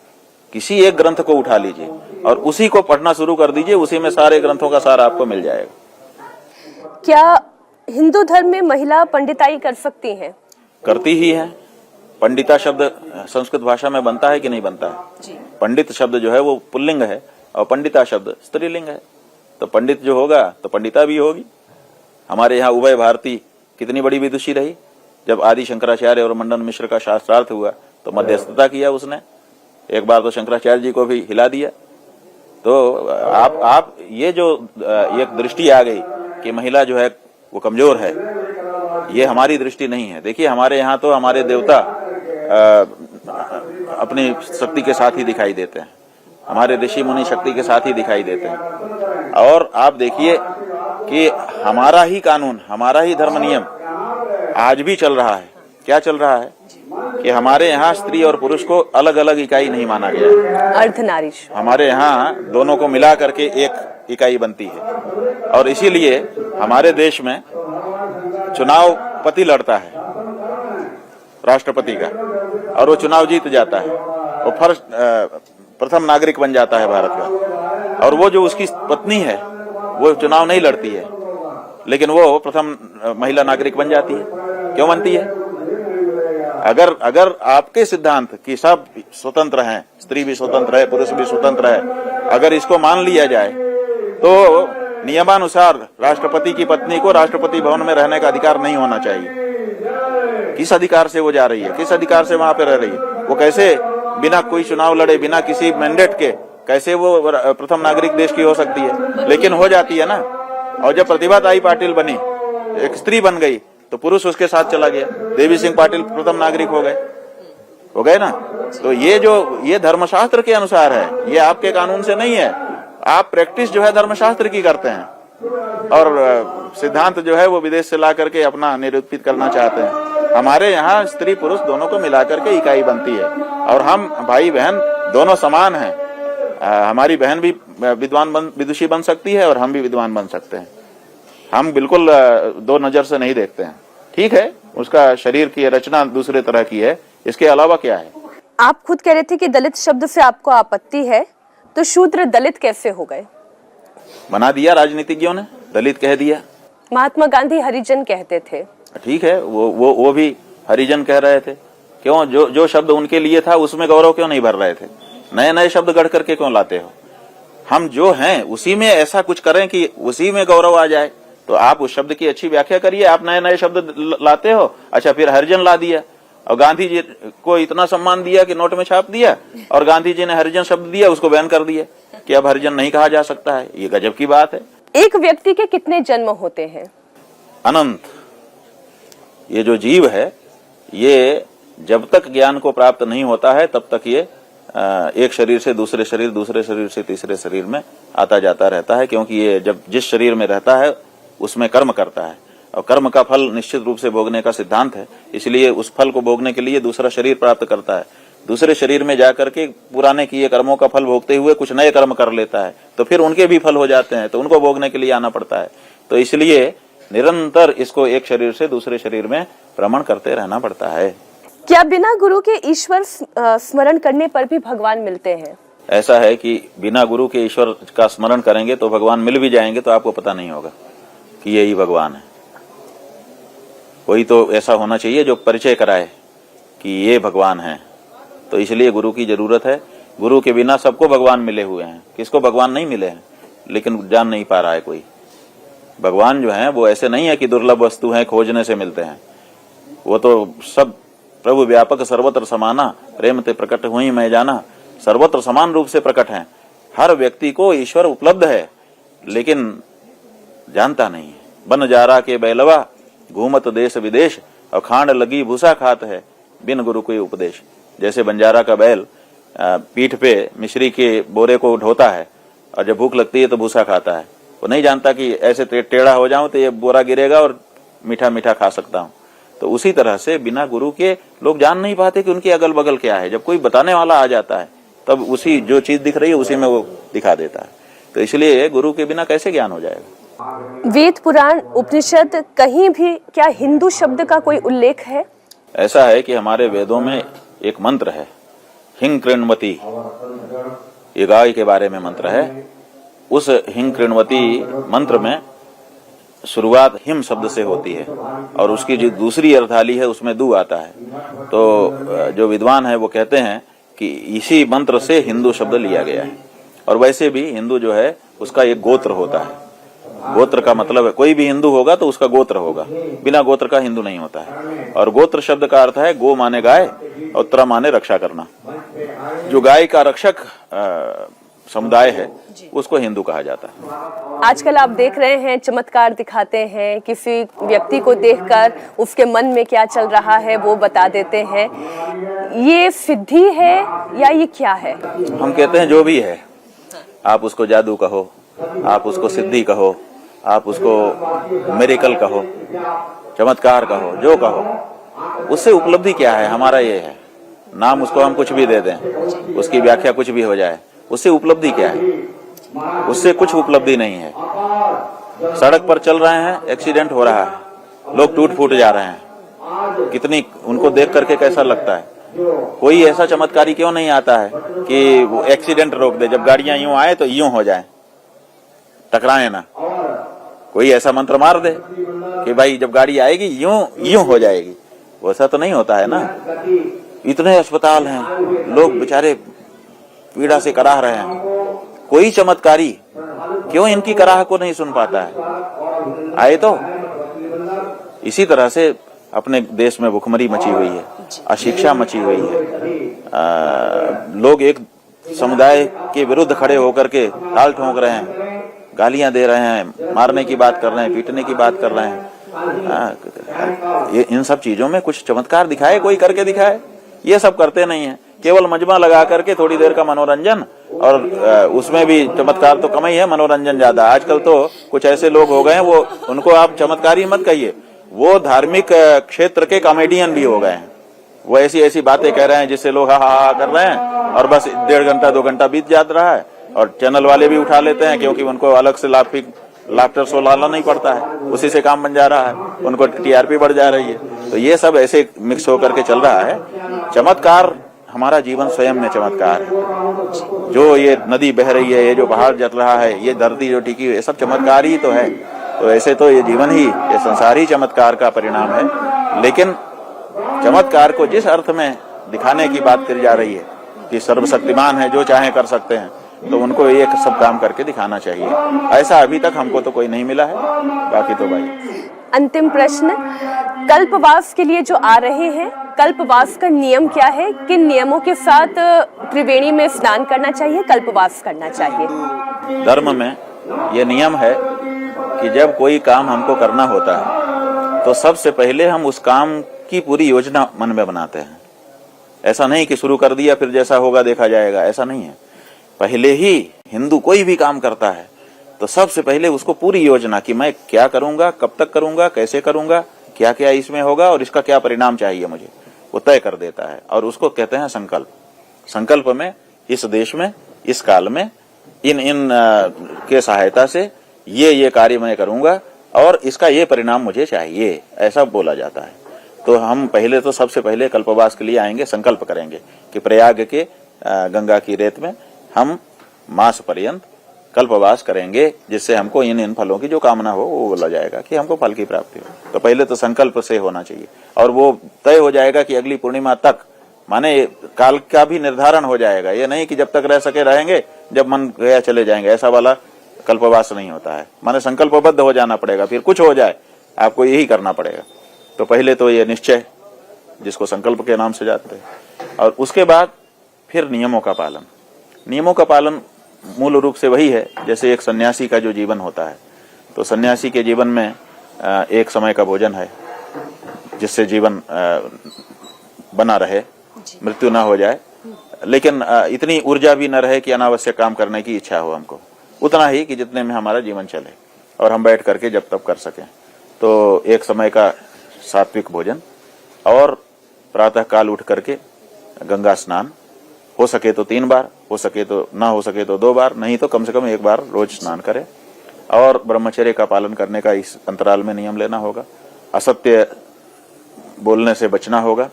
Speaker 2: किसी एक ग्रंथ को उठा लीजिए और उसी को पढ़ना शुरू कर दीजिए, उसी में सारे ग्रंथों का सार आपको मिल जाएगा।
Speaker 1: क्या हिंदू धर्म में महिला पंडिताई कर सकती हैं?
Speaker 2: करती ही है। पंडिता शब्द संस्कृत भाषा में बनता है कि नहीं बनता है?
Speaker 1: जी।
Speaker 2: पंडित शब्द जो है वो पुल्लिंग है और पंडिता शब्द स्त्रीलिंग है। तो पंडित जो होगा तो पंडिता भी होगी। हमारे यहाँ उभय भारती कितनी बड़ी विदुषी रही। जब आदि शंकराचार्य और मंडन मिश्र का शास्त्रार्थ हुआ तो मध्यस्थता किया उसने, एक बार तो शंकराचार्य जी को भी हिला दिया। तो आप ये जो एक दृष्टि आ गई कि महिला जो है वो कमजोर है, ये हमारी दृष्टि नहीं है। देखिए हमारे यहाँ तो हमारे देवता अपनी शक्ति के साथ ही दिखाई देते हैं, हमारे ऋषि मुनि शक्ति के साथ ही दिखाई देते हैं। और आप देखिए कि हमारा ही कानून, हमारा ही धर्म नियम आज भी चल रहा है। क्या चल रहा है कि हमारे यहाँ स्त्री और पुरुष को अलग अलग इकाई नहीं माना गया है।
Speaker 1: अर्धनारीश्वर
Speaker 2: हमारे यहाँ दोनों को मिला करके एक इकाई बनती है और इसीलिए हमारे देश में चुनाव पति लड़ता है राष्ट्रपति का और वो चुनाव जीत जाता है, वो फर्स्ट प्रथम नागरिक बन जाता है भारत का। और वो जो उसकी पत्नी है वो चुनाव नहीं लड़ती है, लेकिन वो प्रथम महिला नागरिक बन जाती है। क्यों बनती है? अगर आपके सिद्धांत कि सब स्वतंत्र हैं, स्त्री भी स्वतंत्र है, पुरुष भी स्वतंत्र है, अगर इसको मान लिया जाए तो नियमानुसार राष्ट्रपति की पत्नी को राष्ट्रपति भवन में रहने का अधिकार नहीं होना चाहिए। किस अधिकार से वो जा रही है, किस अधिकार से वहां पे रह रही है? वो कैसे बिना कोई चुनाव लड़े, बिना किसी मैंडेट के कैसे वो प्रथम नागरिक देश की हो सकती है? लेकिन हो जाती है ना। और जब प्रतिभा ताई पाटिल बनी, एक स्त्री बन गई, तो पुरुष उसके साथ चला गया। देवी सिंह पाटिल प्रथम नागरिक हो गए ना। तो ये धर्मशास्त्र के अनुसार है, ये आपके कानून से नहीं है। आप प्रैक्टिस जो है धर्मशास्त्र की करते हैं और सिद्धांत जो है वो विदेश से ला करके अपना निरूपित करना चाहते हैं। हमारे यहाँ स्त्री पुरुष दोनों को मिलाकर के इकाई बनती है और हम भाई बहन दोनों समान हैं। हमारी बहन भी विदुषी बन सकती है और हम भी विद्वान बन सकते हैं। हम बिल्कुल दो नजर से नहीं देखते हैं। ठीक है, उसका शरीर की रचना दूसरे तरह की है, इसके अलावा क्या है?
Speaker 1: आप खुद कह रहे थे कि दलित शब्द से आपको आपत्ति है, तो शूद्र दलित कैसे हो गए?
Speaker 2: बना दिया राजनीतिज्ञों ने, दलित कह दिया।
Speaker 1: महात्मा गांधी हरिजन कहते थे।
Speaker 2: ठीक है, वो भी हरिजन कह रहे थे। क्यों? जो शब्द उनके लिए था उसमें गौरव क्यों नहीं भर रहे थे? नए नए शब्द गढ़ करके क्यों लाते हो? हम जो हैं उसी में ऐसा कुछ करें कि उसी में गौरव आ जाए। तो आप उस शब्द की अच्छी व्याख्या करिए। आप नए नए शब्द लाते हो। अच्छा, फिर हरिजन ला दिया और गांधी जी को इतना सम्मान दिया कि नोट में छाप दिया, और गांधी जी ने हरिजन शब्द दिया, उसको बैन कर दिया कि अब हरिजन नहीं कहा जा सकता है। ये गजब की बात है।
Speaker 1: एक व्यक्ति के कितने जन्म होते हैं?
Speaker 2: अनंत। ये जो जीव है ये जब तक ज्ञान को प्राप्त नहीं होता है तब तक ये एक शरीर से दूसरे शरीर, दूसरे शरीर से तीसरे शरीर में आता जाता रहता है। क्योंकि ये जब जिस शरीर में रहता है उसमें कर्म करता है और कर्म का फल निश्चित रूप से भोगने का सिद्धांत है। इसलिए उस फल को भोगने के लिए दूसरा शरीर प्राप्त करता है। दूसरे शरीर में जाकर के पुराने किए कर्मों का फल भोगते हुए कुछ नए कर्म कर लेता है, तो फिर उनके भी फल हो जाते हैं, तो उनको भोगने के लिए आना पड़ता है। तो इसलिए निरंतर इसको एक शरीर से दूसरे शरीर में भ्रमण करते रहना पड़ता है।
Speaker 1: क्या बिना गुरु के ईश्वर स्मरण करने पर भी भगवान मिलते हैं? ऐसा
Speaker 2: है कि बिना गुरु के ईश्वर का स्मरण करेंगे तो भगवान मिल भी जाएंगे तो आपको पता नहीं होगा कि यही भगवान है। कोई तो ऐसा होना चाहिए जो परिचय कराए कि ये भगवान है। तो इसलिए गुरु की जरूरत है। गुरु के बिना सबको भगवान मिले हुए हैं, किसको भगवान नहीं मिले हैं, लेकिन जान नहीं पा रहा है कोई। भगवान जो है वो ऐसे नहीं है कि दुर्लभ वस्तु है खोजने से मिलते हैं। वो तो सब प्रभु व्यापक सर्वत्र समाना, प्रेम ते प्रकट हुई मैं जाना, सर्वत्र समान रूप से प्रकट है। हर व्यक्ति को ईश्वर उपलब्ध है, लेकिन जानता नहीं है। बन जारा के बैलवा घूमत देश विदेश, और खांड लगी भूसा खात है बिन गुरु कोई उपदेश। जैसे बंजारा का बैल पीठ पे मिश्री के बोरे को ढोता है और जब भूख लगती है तो भूसा खाता है। वो नहीं जानता कि ऐसे टेढ़ा हो जाऊं तो ये बोरा गिरेगा और मीठा मीठा खा सकता हूं। तो उसी तरह से बिना गुरु के लोग जान नहीं पाते कि उनके अगल बगल क्या है। जब कोई बताने वाला आ जाता है तब उसी जो चीज दिख रही है उसी में वो दिखा देता है। तो इसलिए गुरु के बिना कैसे ज्ञान हो जाएगा?
Speaker 1: वेद, पुराण, उपनिषद कहीं भी क्या हिंदू शब्द का कोई उल्लेख है?
Speaker 2: ऐसा है कि हमारे वेदों में एक मंत्र है, हिंग कृण्वती, ये गाय के बारे में मंत्र है। उस हिंग कृण्वती मंत्र में शुरुआत हिम शब्द से होती है और उसकी जो दूसरी अर्धाली है उसमें दू आता है। तो जो विद्वान है वो कहते हैं कि इसी मंत्र से हिंदू शब्द लिया गया है। और वैसे भी हिंदू जो है उसका एक गोत्र होता है। गोत्र का मतलब है कोई भी हिंदू होगा तो उसका गोत्र होगा, बिना गोत्र का हिंदू नहीं होता है। और गोत्र शब्द का अर्थ है गो माने गाय और त्र माने रक्षा करना। जो गाय का रक्षक समुदाय है उसको हिंदू कहा जाता है।
Speaker 1: आजकल आप देख रहे हैं चमत्कार दिखाते हैं, किसी व्यक्ति को देखकर उसके मन में क्या चल रहा है वो बता देते हैं। ये सिद्धि है या ये क्या है?
Speaker 2: हम कहते हैं जो भी है, आप उसको जादू कहो, आप उसको सिद्धि कहो, आप उसको मिरेकल कहो, चमत्कार कहो, जो कहो, उससे उपलब्धि क्या है? हमारा ये है नाम, उसको हम कुछ भी दे दें, उसकी व्याख्या कुछ भी हो जाए, उससे उपलब्धि क्या है? उससे कुछ उपलब्धि नहीं है। सड़क पर चल रहे हैं, एक्सीडेंट हो रहा है, लोग टूट फूट जा रहे हैं, कितनी उनको देख करके कैसा लगता है? कोई ऐसा चमत्कारी क्यों नहीं आता है कि वो एक्सीडेंट रोक दे, जब गाड़ियां यूं आए तो यूं हो जाए, टकराए ना? कोई ऐसा मंत्र मार दे कि भाई जब गाड़ी आएगी यूं यूं हो जाएगी। वैसा तो नहीं होता है ना। इतने अस्पताल हैं, लोग बेचारे पीड़ा से कराह रहे हैं, कोई चमत्कारी क्यों इनकी कराह को नहीं सुन पाता है? आए तो इसी तरह से अपने देश में भुखमरी मची हुई है, अशिक्षा मची हुई है। लोग एक समुदाय के विरुद्ध खड़े होकर के ताल ठोंक रहे हैं, गालियां दे रहे हैं, मारने की बात कर रहे हैं, पीटने की बात कर रहे हैं। ये इन सब चीजों में कुछ चमत्कार दिखाए, कोई करके दिखाए। ये सब करते नहीं है, केवल मजमा लगा करके थोड़ी देर का मनोरंजन, और उसमें भी चमत्कार तो कम ही है, मनोरंजन ज्यादा। आजकल तो कुछ ऐसे लोग हो गए हैं, वो उनको आप चमत्कारी मत कहिए, वो धार्मिक क्षेत्र के कॉमेडियन भी हो गए हैं। वो ऐसी ऐसी बातें कह रहे हैं जिससे लोग हा हा कर रहे हैं, और बस 1.5 घंटा 2 घंटा बीत जा रहा है, और चैनल वाले भी उठा लेते हैं क्योंकि उनको अलग से लाफ्टर शो लाना नहीं पड़ता है, उसी से काम बन जा रहा है, उनको टीआरपी बढ़ जा रही है। तो ये सब ऐसे मिक्स होकर के चल रहा है। चमत्कार हमारा जीवन स्वयं में चमत्कार है। जो ये नदी बह रही है, ये जो पहाड़ जल रहा है, ये धरती जो टिकी हुई है, सब चमत्कार ही तो है। तो ऐसे तो ये जीवन ही, ये संसार ही चमत्कार का परिणाम है। लेकिन चमत्कार को जिस अर्थ में दिखाने की बात करी जा रही है कि सर्वशक्तिमान है, जो चाहे कर सकते हैं, तो उनको ये सब काम करके दिखाना चाहिए। ऐसा अभी तक हमको तो कोई नहीं मिला है। बाकी तो भाई
Speaker 1: अंतिम प्रश्न, कल्पवास के लिए जो आ रहे हैं, कल्पवास का नियम क्या है? किन नियमों के साथ त्रिवेणी में स्नान करना चाहिए, कल्पवास करना चाहिए?
Speaker 2: धर्म में यह नियम है कि जब कोई काम हमको करना होता है तो सबसे पहले हम उस काम की पूरी योजना मन में बनाते हैं। ऐसा नहीं कि शुरू कर दिया फिर जैसा होगा देखा जाएगा, ऐसा नहीं है। पहले ही हिंदू कोई भी काम करता है तो सबसे पहले उसको पूरी योजना कि मैं क्या करूंगा, कब तक करूंगा, कैसे करूंगा, क्या क्या इसमें होगा और इसका क्या परिणाम चाहिए मुझे, वो तय कर देता है। और उसको कहते हैं संकल्प। संकल्प में इस देश में, इस काल में, इन के सहायता से ये कार्य मैं करूंगा और इसका ये परिणाम मुझे चाहिए, ऐसा बोला जाता है। तो हम पहले तो सबसे पहले कल्पवास के लिए आएंगे, संकल्प करेंगे कि प्रयाग के गंगा की रेत में हम मास पर्यंत कल्पवास करेंगे, जिससे हमको इन फलों की जो कामना हो वो बोला जाएगा कि हमको फल की प्राप्ति हो। तो पहले तो संकल्प से होना चाहिए और वो तय हो जाएगा कि अगली पूर्णिमा तक, माने काल का भी निर्धारण हो जाएगा। ये नहीं कि जब तक रह सके रहेंगे, जब मन गया चले जाएंगे, ऐसा वाला कल्पवास नहीं होता है। माने संकल्पबद्ध हो जाना पड़ेगा, फिर कुछ हो जाए आपको यही करना पड़ेगा। तो पहले तो ये निश्चय, जिसको संकल्प के नाम से जाते हैं, और उसके बाद फिर नियमों का पालन। नियमों का पालन मूल रूप से वही है जैसे एक सन्यासी का जो जीवन होता है। तो सन्यासी के जीवन में एक समय का भोजन है जिससे जीवन बना रहे, मृत्यु ना हो जाए, लेकिन इतनी ऊर्जा भी न रहे कि अनावश्यक काम करने की इच्छा हो हमको, उतना ही कि जितने में हमारा जीवन चले और हम बैठ करके जब तब कर सकें। तो एक समय का सात्विक भोजन और प्रातः काल उठ करके गंगा स्नान, हो सके तो 3 बार, हो सके तो ना हो सके तो 2 बार, नहीं तो कम से कम 1 बार रोज स्नान करें। और ब्रह्मचर्य का पालन करने का इस अंतराल में नियम लेना होगा। असत्य बोलने से बचना होगा,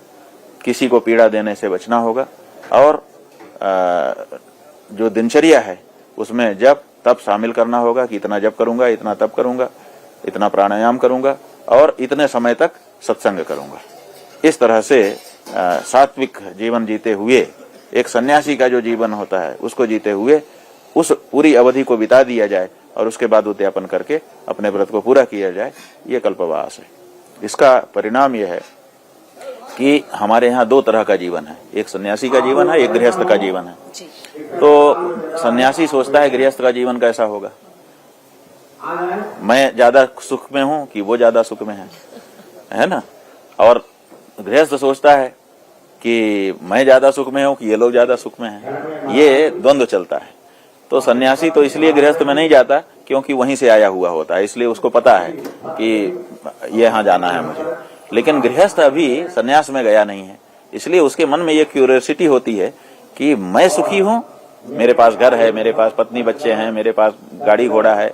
Speaker 2: किसी को पीड़ा देने से बचना होगा, और जो दिनचर्या है उसमें जप तप शामिल करना होगा कि इतना जप करूंगा, इतना तप करूंगा, इतना प्राणायाम करूंगा और इतने समय तक सत्संग करूंगा। इस तरह से सात्विक जीवन जीते हुए एक सन्यासी का जो जीवन होता है उसको जीते हुए उस पूरी अवधि को बिता दिया जाए और उसके बाद उद्यापन करके अपने व्रत को पूरा किया जाए, ये कल्पवास है। इसका परिणाम यह है कि हमारे यहाँ दो तरह का जीवन है, एक सन्यासी का जीवन है, एक गृहस्थ का जीवन है। तो सन्यासी सोचता है गृहस्थ का जीवन कैसा होगा, मैं ज्यादा सुख में हूं कि वो ज्यादा सुख में है ना। और गृहस्थ सोचता है कि मैं ज्यादा सुख में हूं कि ये लोग ज्यादा सुख में हैं। ये द्वंद्व चलता है। तो सन्यासी तो इसलिए गृहस्थ में नहीं जाता क्योंकि वहीं से आया हुआ होता है, इसलिए उसको पता है कि ये यहाँ जाना है मुझे। लेकिन गृहस्थ अभी सन्यास में गया नहीं है, इसलिए उसके मन में ये क्यूरियोसिटी होती है कि मैं सुखी हूँ, मेरे पास घर है, मेरे पास पत्नी बच्चे हैं, मेरे पास गाड़ी घोड़ा है,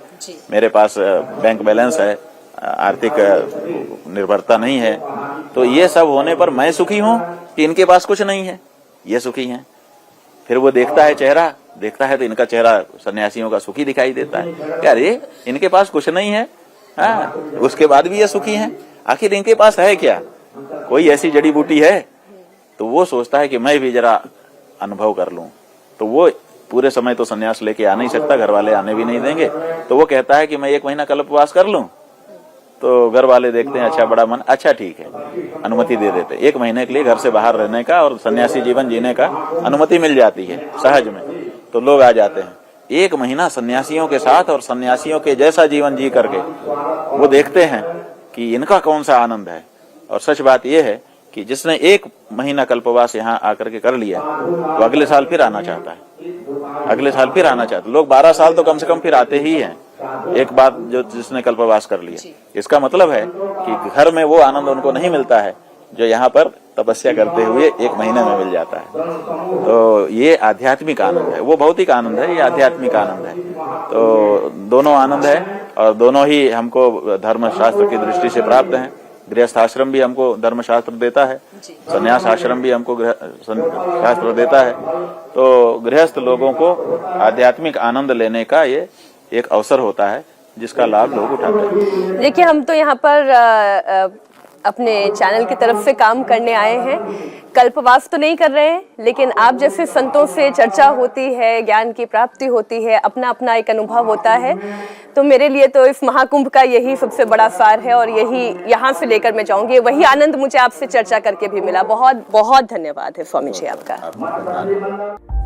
Speaker 2: मेरे पास बैंक बैलेंस है, आर्थिक निर्भरता नहीं है। तो ये सब होने पर मैं सुखी हूँ कि इनके पास कुछ नहीं है, ये सुखी हैं। फिर वो देखता है चेहरा, देखता है तो इनका चेहरा सन्यासियों का सुखी दिखाई देता है। क्या रे, इनके पास कुछ नहीं है, हाँ, उसके बाद भी ये सुखी हैं। आखिर इनके पास है क्या, कोई ऐसी जड़ी बूटी है? तो वो सोचता है कि मैं भी जरा अनुभव कर लूं। तो वो पूरे समय तो सन्यास लेके आ नहीं सकता, घर वाले आने भी नहीं देंगे। तो वो कहता है कि मैं 1 महीना कल्पवास कर लूं। तो घर वाले देखते हैं अच्छा बड़ा मन, अच्छा ठीक है, अनुमति दे देते। 1 महीने के लिए घर से बाहर रहने का और सन्यासी जीवन जीने का अनुमति मिल जाती है सहज में, तो लोग आ जाते हैं। 1 महीना सन्यासियों के साथ और सन्यासियों के जैसा जीवन जी करके वो देखते हैं कि इनका कौन सा आनंद है। और सच बात यह है कि जिसने 1 महीना कल्पवास यहाँ आकर के कर लिया तो अगले साल फिर आना चाहता है, अगले साल फिर आना चाहता है। लोग 12 साल तो कम से कम फिर आते ही हैं एक बात जो जिसने कल्पवास कर लिया। इसका मतलब है कि घर में वो आनंद उनको नहीं मिलता है जो यहाँ पर तपस्या करते हुए 1 महीने में मिल जाता है। तो ये आध्यात्मिक आनंद है, वो भौतिक आनंद है, ये आध्यात्मिक आनंद है। तो दोनों आनंद है और दोनों ही हमको धर्मशास्त्र की दृष्टि से प्राप्त हैं। गृहस्थ आश्रम भी हमको धर्मशास्त्र देता है, संन्यास आश्रम भी हमको शास्त्र देता है। तो गृहस्थ लोगों को आध्यात्मिक आनंद लेने का ये एक अवसर होता है जिसका लाभ लोग उठाते हैं।
Speaker 1: देखिए, हम तो यहाँ पर अपने चैनल की तरफ से काम करने आए हैं, कल्पवास तो नहीं कर रहे हैं, लेकिन आप जैसे संतों से चर्चा होती है, ज्ञान की प्राप्ति होती है, अपना अपना एक अनुभव होता है। तो मेरे लिए तो इस महाकुंभ का यही सबसे बड़ा सार है और यही यहाँ से लेकर मैं जाऊंगी। वही आनंद मुझे आपसे चर्चा करके भी मिला। बहुत बहुत धन्यवाद है स्वामी जी आपका।